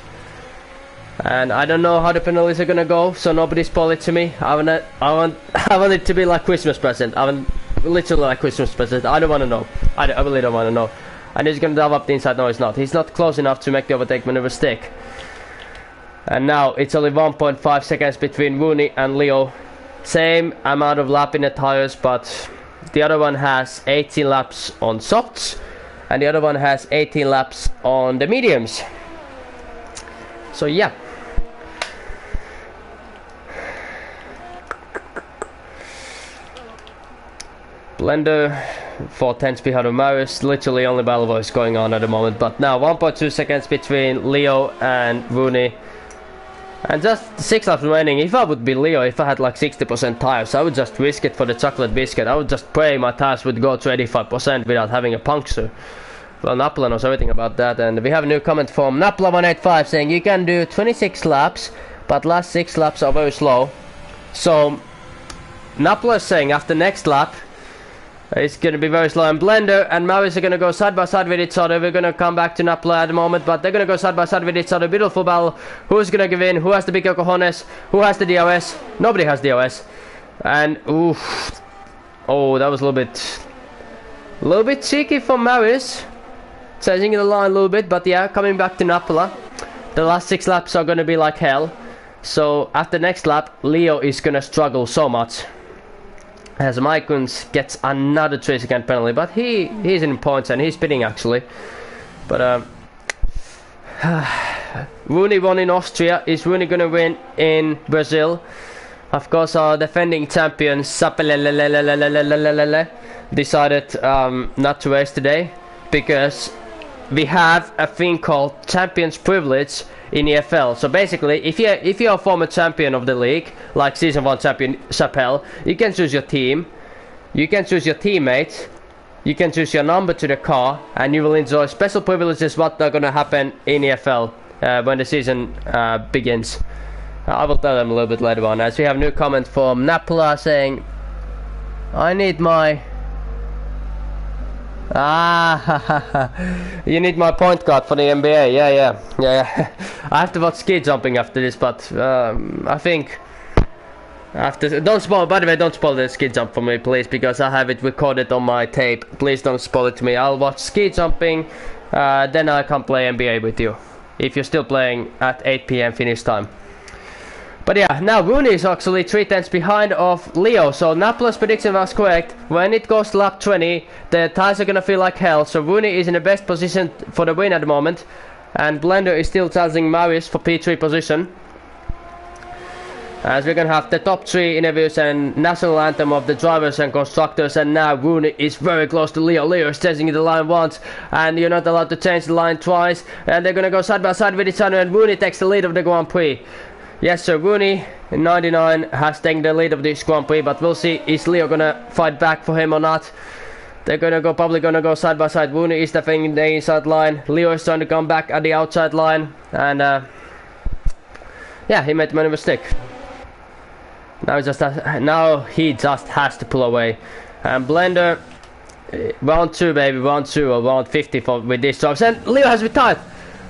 And I don't know how the penalties are gonna go, so nobody spoil it to me. I want it to be like Christmas present. I want literally like Christmas present. I don't wanna know. I really don't wanna know. And he's gonna dive up the inside. No, he's not. He's not close enough to make the overtake maneuver stick. And now it's only 1.5 seconds between Rooney and Leo. Same amount of lap in the tires, but the other one has 18 laps on softs, and the other one has 18 laps on the mediums. So yeah. Blender 4/10 behind of Marius. Literally only battle voice going on at the moment. But now 1.2 seconds between Leo and Rooney. And just 6 laps remaining. If I would be Leo, if I had like 60% tires, I would just risk it for the chocolate biscuit. I would just pray my tires would go to 85% without having a puncture. Well, Napola knows everything about that, and we have a new comment from Napla185 saying you can do 26 laps, but last 6 laps are very slow. So Napla is saying after next lap it's gonna be very slow, and Blender and Maurice are gonna go side by side with each other. We're gonna come back to Napla at the moment, but they're gonna go side by side with each other. Beautiful battle. Who's gonna give in? Who has the bigger cojones? Who has the DOS? Nobody has DOS. And oof. Oh, that was a little bit cheeky from Maurice. Changing the line a little bit, but yeah, coming back to Napola. The last 6 laps are gonna be like hell. So after next lap, Leo is gonna struggle so much. As Maikuns gets another 3-second penalty, but he's in points and he's spinning actually. But Rooney won in Austria. Is Rooney gonna win in Brazil? Of course, our defending champion decided not to race today because we have a thing called Champions Privilege in EFL. So basically, if you're a former champion of the league, like Season 1 champion Chappelle, you can choose your team, you can choose your teammates, you can choose your number to the car, and you will enjoy special privileges what are gonna happen in EFL when the season begins. I will tell them a little bit later on, as we have a new comment from Napola saying, I need my... you need my point guard for the NBA. Yeah. I have to watch ski jumping after this, but I think after don't spoil. By the way, don't spoil the ski jump for me, please, because I have it recorded on my tape. Please don't spoil it to me. I'll watch ski jumping, then I can play NBA with you if you're still playing at 8 PM Finnish time. But yeah, now Rooney is actually 3/10 behind of Leo, so Napola's prediction was correct. When it goes to lap 20, the tires are gonna feel like hell, so Rooney is in the best position for the win at the moment. And Blender is still challenging Marius for P3 position. As we're gonna have the top 3 interviews and national anthem of the drivers and constructors, and now Rooney is very close to Leo. Leo is changing the line once, and you're not allowed to change the line twice. And they're gonna go side by side with each other, and Rooney takes the lead of the Grand Prix. Yes, sir, Rooney in 99 has taken the lead of this Grand Prix, but we'll see, is Leo gonna fight back for him or not? They're probably gonna go side by side. Rooney is defending the inside line. Leo is trying to come back at the outside line, and yeah, he made a mistake. Now he just has to pull away. And Blender, round 2, baby, round 2 or round 50 with these jobs. And Leo has retired.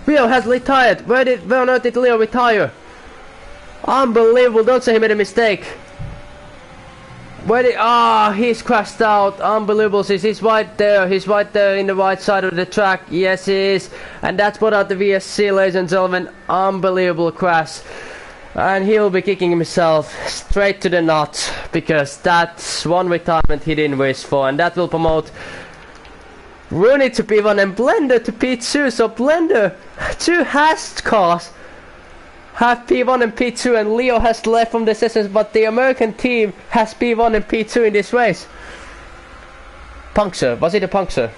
Leo has retired. Where on earth did Leo retire? Unbelievable, don't say he made a mistake. He's crashed out. Unbelievable, he's right there. He's right there in the right side of the track. Yes, he is. And that's brought out the VSC, ladies and gentlemen. Unbelievable crash. And he'll be kicking himself straight to the nuts, because that's one retirement he didn't wish for. And that will promote Rooney to P1 and Blender to P2. So Blender, 2 has cars have P1 and P2, and Leo has left from the sessions, but the American team has P1 and P2 in this race. Puncture, was it a puncture?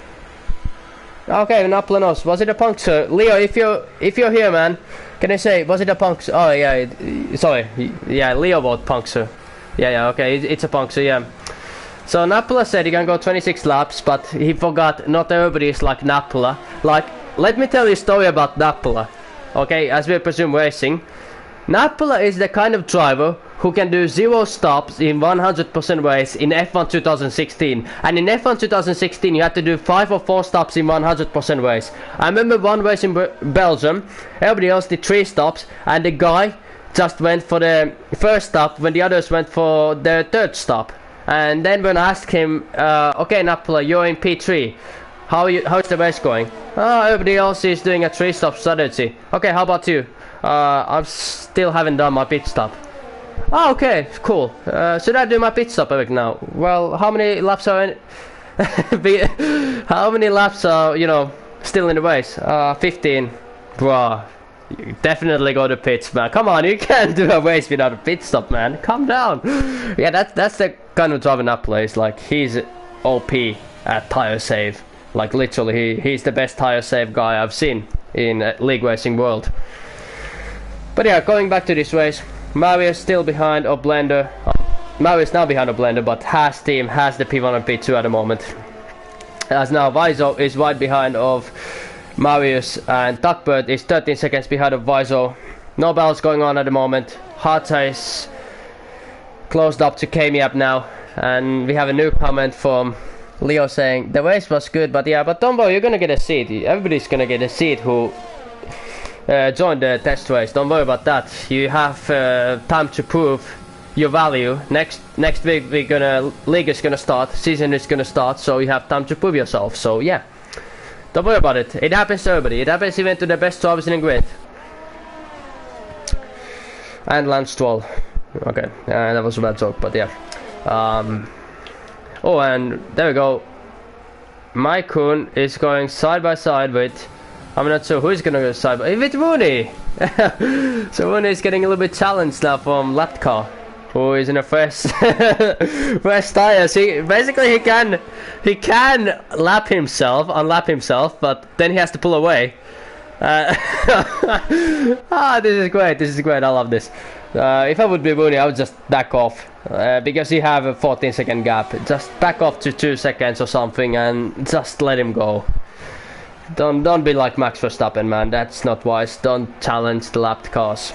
Okay, Napla knows. Was it a puncture? Leo, if you're here, man, can I say, was it a puncture? Oh yeah, sorry, yeah, Leo bought puncture. Yeah, okay, it's a puncture, yeah. So Napla said he can go 26 laps, but he forgot not everybody is like Napla. Like, let me tell you a story about Napla. Okay, as we presume racing, Napola is the kind of driver who can do 0 stops in 100% race in F1 2016. And in F1 2016 you had to do 5 or 4 stops in 100% race. I remember one race in Belgium, everybody else did 3 stops, and the guy just went for the first stop when the others went for the 3rd stop. And then when I asked him, okay Napola, you're in P3. How's the race going? Everybody else is doing a 3-stop strategy. Okay, how about you? I still haven't done my pit stop. Oh, okay, cool. Should I do my pit stop, Eric, now? Well, how many laps are in... how many laps are, still in the race? 15. Bruh. You definitely go to pits, man. Come on, you can't do a race without a pit stop, man. Calm down. Yeah, that's the kind of driving up place. Like, he's OP at tire save. Like, literally, he's the best tire save guy I've seen in league racing world. But yeah, going back to this race, Marius still behind a Blender. Marius now behind a Blender, but Haas team has the P1 and P2 at the moment. as now Vaiso is right behind of Marius, and Tuckbird is 13 seconds behind of Vaiso. No battles going on at the moment. Harta is closed up to Kamiap now, and we have a new comment from Leo saying the race was good, but yeah, but don't worry, you're gonna get a seat. Everybody's gonna get a seat who joined the test race. Don't worry about that. You have time to prove your value. Next week league is gonna start, season is gonna start, so you have time to prove yourself. So yeah, don't worry about it. It happens to everybody. It happens even to the best drivers in the grid. And Lance Stroll. Okay, that was a bad joke, but yeah. Oh, and there we go. Maikun is going side by side with, I'm not sure who's gonna go side by, with Rooney. So Rooney is getting a little bit challenged now from Lapcar, who is in a fresh tires. He can unlap himself, but then he has to pull away. This is great. I love this. If I would be Rooney, I would just back off, because you have a 14-second gap. Just back off to 2 seconds or something and just let him go. Don't be like Max Verstappen, man. That's not wise. Don't challenge the lapped cars.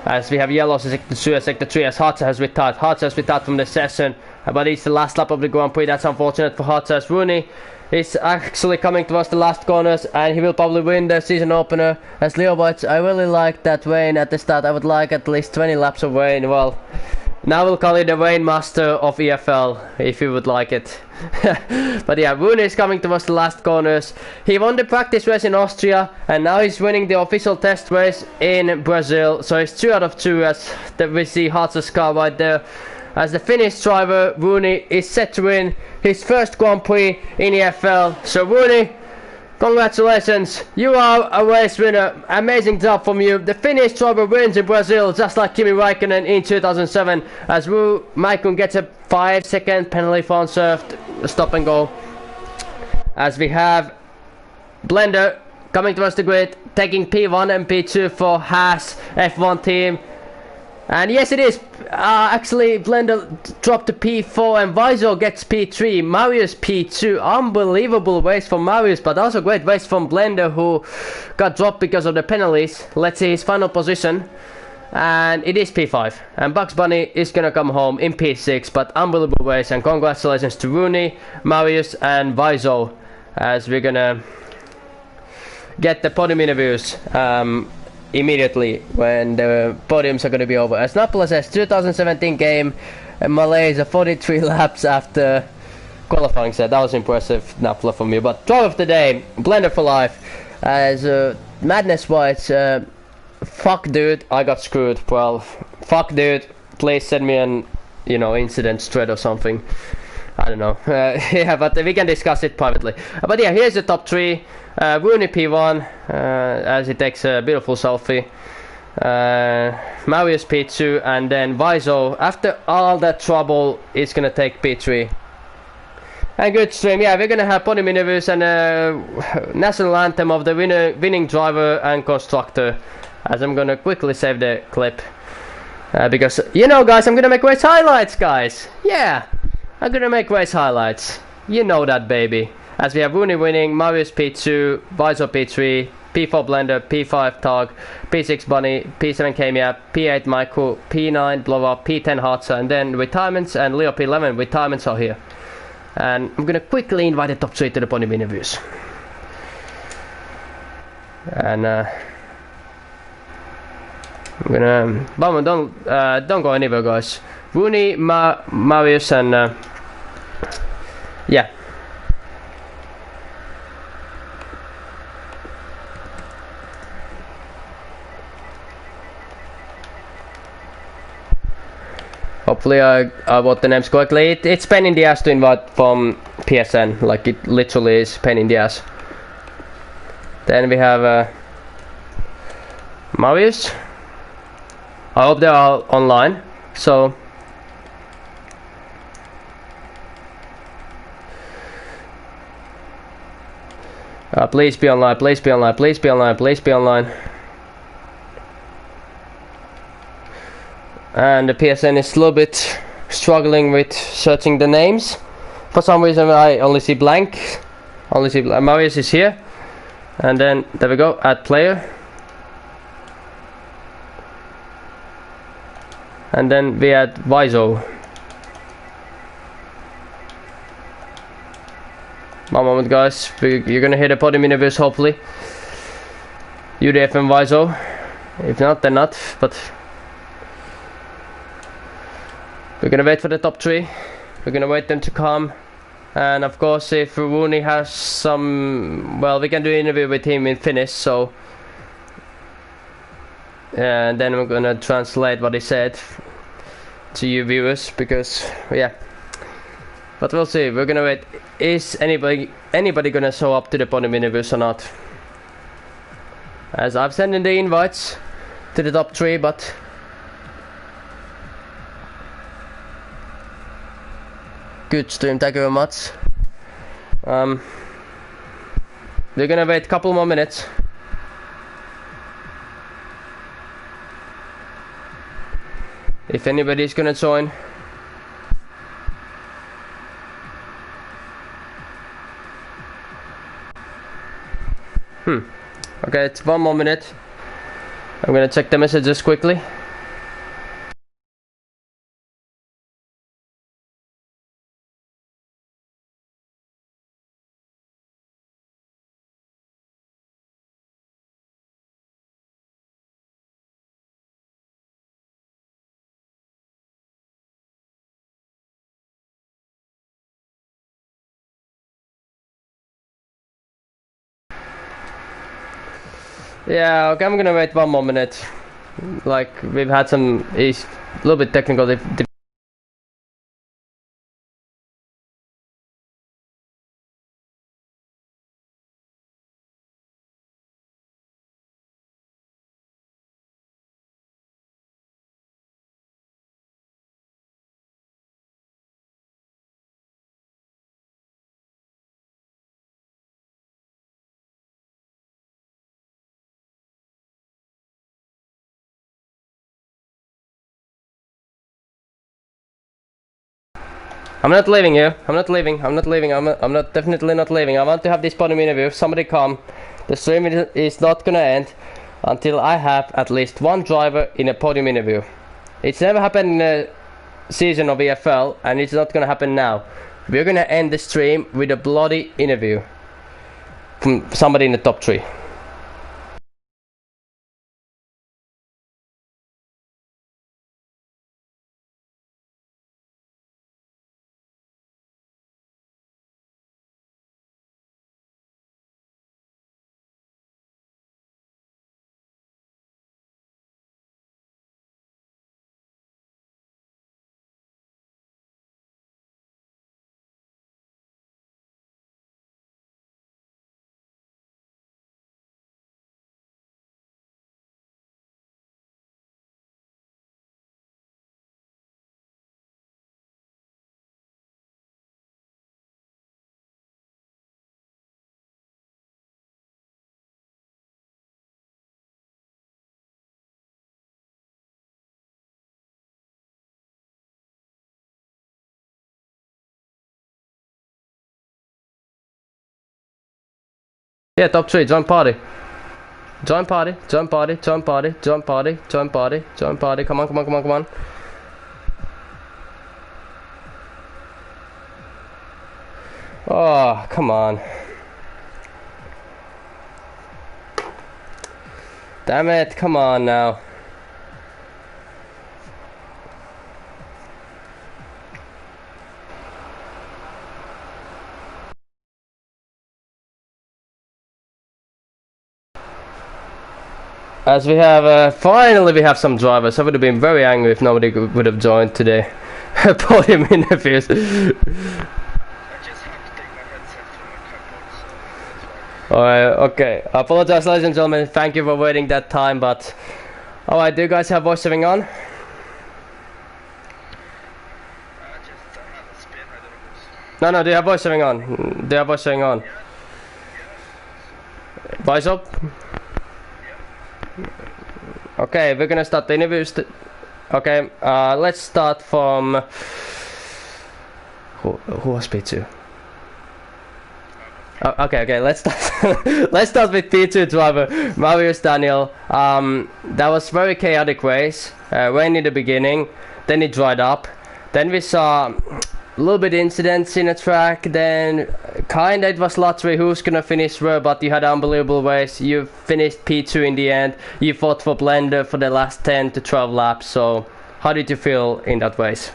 As we have yellows in sector 3 as Harta has retired. Harta has retired from the session, but it's the last lap of the Grand Prix. That's unfortunate for Harta, as Rooney is actually coming towards the last corners, and he will probably win the season opener. As Leo White, I really like that rain at the start. I would like at least 20 laps of rain. Well, now we'll call it the Rain Master of EFL, if you would like it. But yeah, Rooney is coming towards the last corners. He won the practice race in Austria, and now he's winning the official test race in Brazil. So it's 2 out of 2 as we see Hart's car right there. As the Finnish driver, Rooney is set to win his first Grand Prix in EFL. So Rooney, congratulations, you are a race winner. Amazing job from you. The Finnish driver wins in Brazil, just like Kimi Räikkönen in 2007, as Maikun gets a 5-second penalty for unserved stop and go. As we have Blender coming towards the grid, taking P1 and P2 for Haas F1 team. And yes, it is. Actually, Blender dropped to P4 and Vaiso gets P3. Marius P2. Unbelievable race from Marius, but also great race from Blender, who got dropped because of the penalties. Let's see his final position. And it is P5. And Bugs Bunny is gonna come home in P6, but unbelievable race. And congratulations to Rooney, Marius, and Vaiso, as we're gonna get the podium interviews immediately when the podiums are going to be over. As Napoli says, 2017 game, Malaysia 43 laps after qualifying set. That was impressive, Napoli, from you. But drive of the day, Blender for life. As Madness White, fuck dude, I got screwed. Well, fuck dude, please send me an incident thread or something. I don't know. Yeah, but we can discuss it privately. But yeah, here's the top 3. Rooney P1, as he takes a beautiful selfie. Marius P2, and then Vaiso, after all that trouble, is gonna take P3. And good stream. Yeah, we're gonna have podium interviews and national anthem of the winning driver and constructor. As I'm gonna quickly save the clip, because guys, I'm gonna make race highlights, guys. Yeah, I'm gonna make race highlights. You know that, baby. As we have Rooney winning, Marius P2, Vaiso P3, P4 Blender, P5 Tog, P6 Bunny, P7 Kamiap, P8 Michael, P9 Blow Up, P10 Hartza, and then retirements, and Leo P11 retirements are here. And I'm gonna quickly invite the top 3 to the podium interviews. And I'm gonna don't go anywhere, guys. Rooney, Marius, and yeah. Hopefully I wrote the names correctly. It's pain in the ass to invite from PSN, like it literally is pain in the ass. Then we have Marius. I hope they are online. So please be online, please be online, please be online, please be online. And the PSN is a little bit struggling with searching the names, For some reason I only see blank. Marius is here. And then there we go, add player. And then we add Viso. One moment guys, you're gonna hear the podium interviews hopefully. UDF and Viso. If not, then not, but we're gonna wait for the top 3. We're gonna wait them to come. And of course if Rooney has some, well, we can do an interview with him in Finnish, so and then we're gonna translate what he said to you viewers, because yeah, but we'll see. We're gonna wait. Is anybody gonna show up to the podium interviews or not? As I've sent in the invites to the top 3, but good stream, thank you very much. We're gonna wait a couple more minutes. If anybody's gonna join. Okay, it's 1 more minute. I'm gonna check the messages quickly. Yeah, okay, I'm gonna wait 1 more minute. Like, we've had some a little bit technical I'm not leaving here. I'm not leaving. I'm definitely not leaving. I want to have this podium interview. If somebody come, the stream is not gonna end until I have at least 1 driver in a podium interview. It's never happened in a season of EFL, and it's not gonna happen now. We're gonna end the stream with a bloody interview from somebody in the top 3. Yeah, top 3, join party. Join party, join party, join party, join party, join party, join party. Come on, come on, come on, come on. Oh, come on. Damn it, come on now. As we have, finally we have some drivers. I would have been very angry if nobody would have joined today. Podium interviews. Alright, okay. I apologize, ladies and gentlemen. Thank you for waiting that time, but... Alright, do you guys have voice saving on? No, do you have voice saving on? Do you have voice saving on? Voice up? Okay, we're gonna start the interviews. Okay, let's start from Who was P2? Oh, okay. Let's start. Let's start with P2 driver Marius Daniel. That was very chaotic race. Rain in the beginning, then it dried up. Then we saw a little bit incidents in the track. Then kinda it was lottery who's gonna finish where, but you had an unbelievable race. You finished P2 in the end. You fought for Blender for the last 10 to 12 laps. So how did you feel in that race?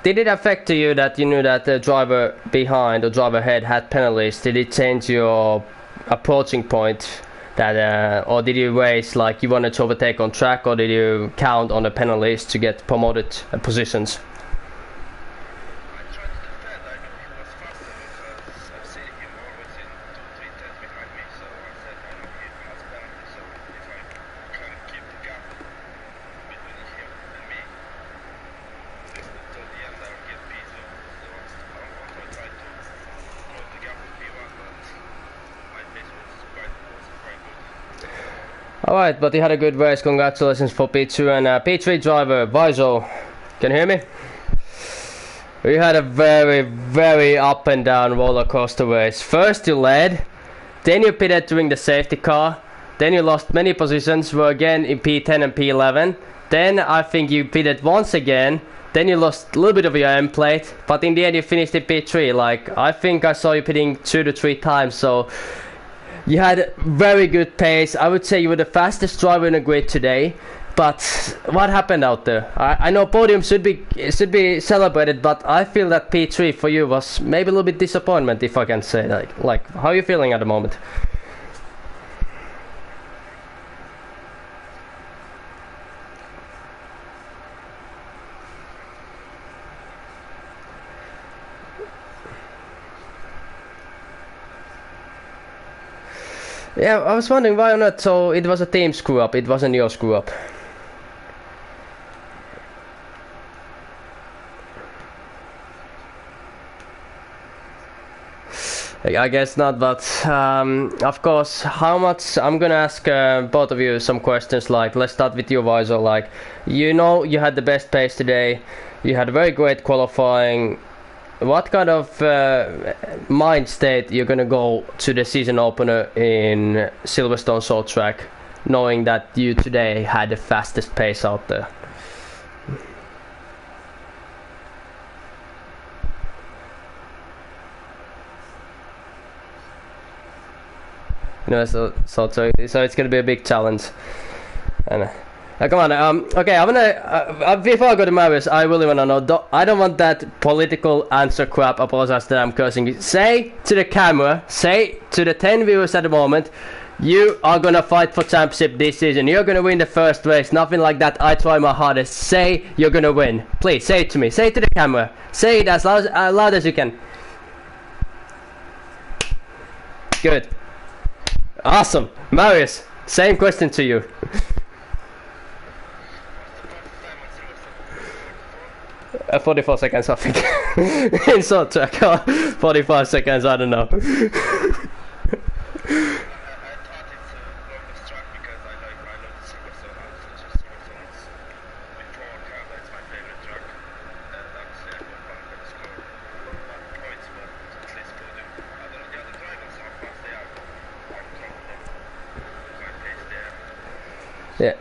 Did it affect you that you knew that the driver behind or driver ahead had penalties? Did it change your approaching point? That or did you race like you wanted to overtake on track, or did you count on the penalties to get promoted positions? Alright, but he had a good race. Congratulations for P2 and P3 driver Vaiso. Can you hear me? We had a very up and down roller coaster race. First you led, then you pitted during the safety car, then you lost many positions, were again in P10 and P11. Then I think you pitted once again, then you lost a little bit of your end plate, but in the end you finished in P3. Like, I think I saw you pitting 2 to 3 times, so you had very good pace. I would say you were the fastest driver in the grid today. But what happened out there? I know podium should be celebrated, but I feel that P3 for you was maybe a little bit disappointment, if I can say. Like how are you feeling at the moment? Yeah, I was wondering why not. So it was a team screw up. It wasn't your screw up. I guess not, but of course, how much I'm gonna ask both of you some questions. Like, let's start with you, Vaiso. Like, you know, you had the best pace today. You had a very great qualifying. What kind of mind state you're gonna go to the season opener in Silverstone Short Track, knowing that you today had the fastest pace out there? You know, so it's gonna be a big challenge. And come on. Okay, I'm gonna. Before I go to Marius, I really wanna know. I don't want that political answer crap. I apologize that I'm cursing. Say to the camera. Say to the 10 viewers at the moment. You are gonna fight for championship this season. You're gonna win the first race. Nothing like that. I try my hardest. Say you're gonna win. Please say it to me. Say it to the camera. Say it as loud as you can. Good. Awesome. Marius, same question to you. 44 seconds, I think. In short track, 45 seconds, I don't know. Yeah.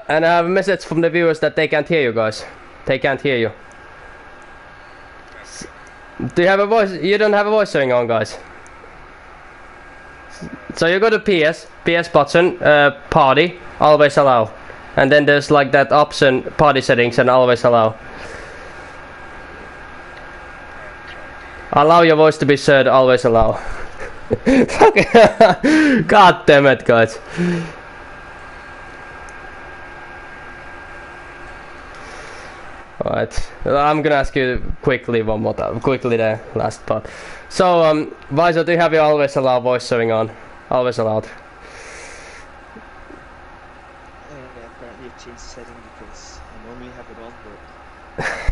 And I have a message from the viewers that they can't hear you guys. They can't hear you. Do you have a voice? You don't have a voice going on, guys. So you go to PS button, party, always allow. And then there's like that option, party settings and always allow. Allow your voice to be heard, always allow. God damn it, guys. Alright, I'm gonna ask you quickly one more time. Quickly the last part. So, Visor, do you have your always allow voice showing on? Always allowed. Apparently I changed setting because I normally have it on, but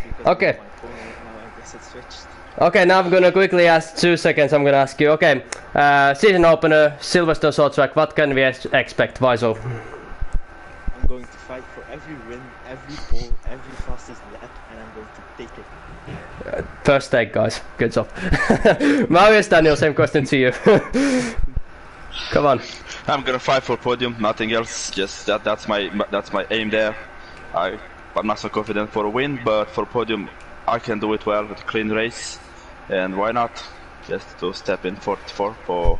because Okay. of my phone right now, I guess it's switched. Okay, now I'm gonna quickly ask 2 seconds. I'm gonna ask you. Okay, season opener, Silverstone short track. What can we expect, Visor? I'm going to fight for every win, every pole, every fastest lap, and I'm going to take it. First take, guys. Good job. Marius, Daniel, same question to you. Come on. I'm gonna fight for podium, nothing else. Just that's my aim there. I'm not so confident for a win, but for podium, I can do it well with a clean race. And why not? Just to step in 44 for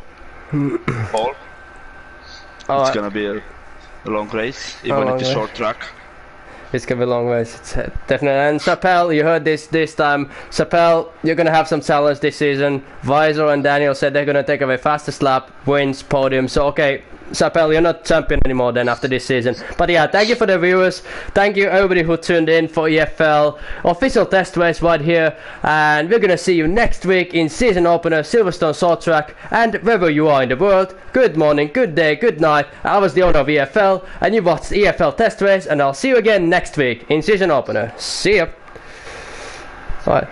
pole. It's gonna be a long race, even if it's a short track. It's gonna be a long race, it's definitely. And Sapel, you heard this time. Sapel, you're gonna have some challenge this season. Visor and Daniel said they're gonna take away fastest lap, wins, podium. So okay, Sapel, you're not champion anymore then after this season. But yeah, thank you for the viewers. Thank you everybody who tuned in for EFL official test race right here. And we're gonna see you next week in season opener, Silverstone short track. And wherever you are in the world, good morning, good day, good night. I was the owner of EFL, and you watched EFL test race. And I'll see you again next week in season opener. See ya. Alright.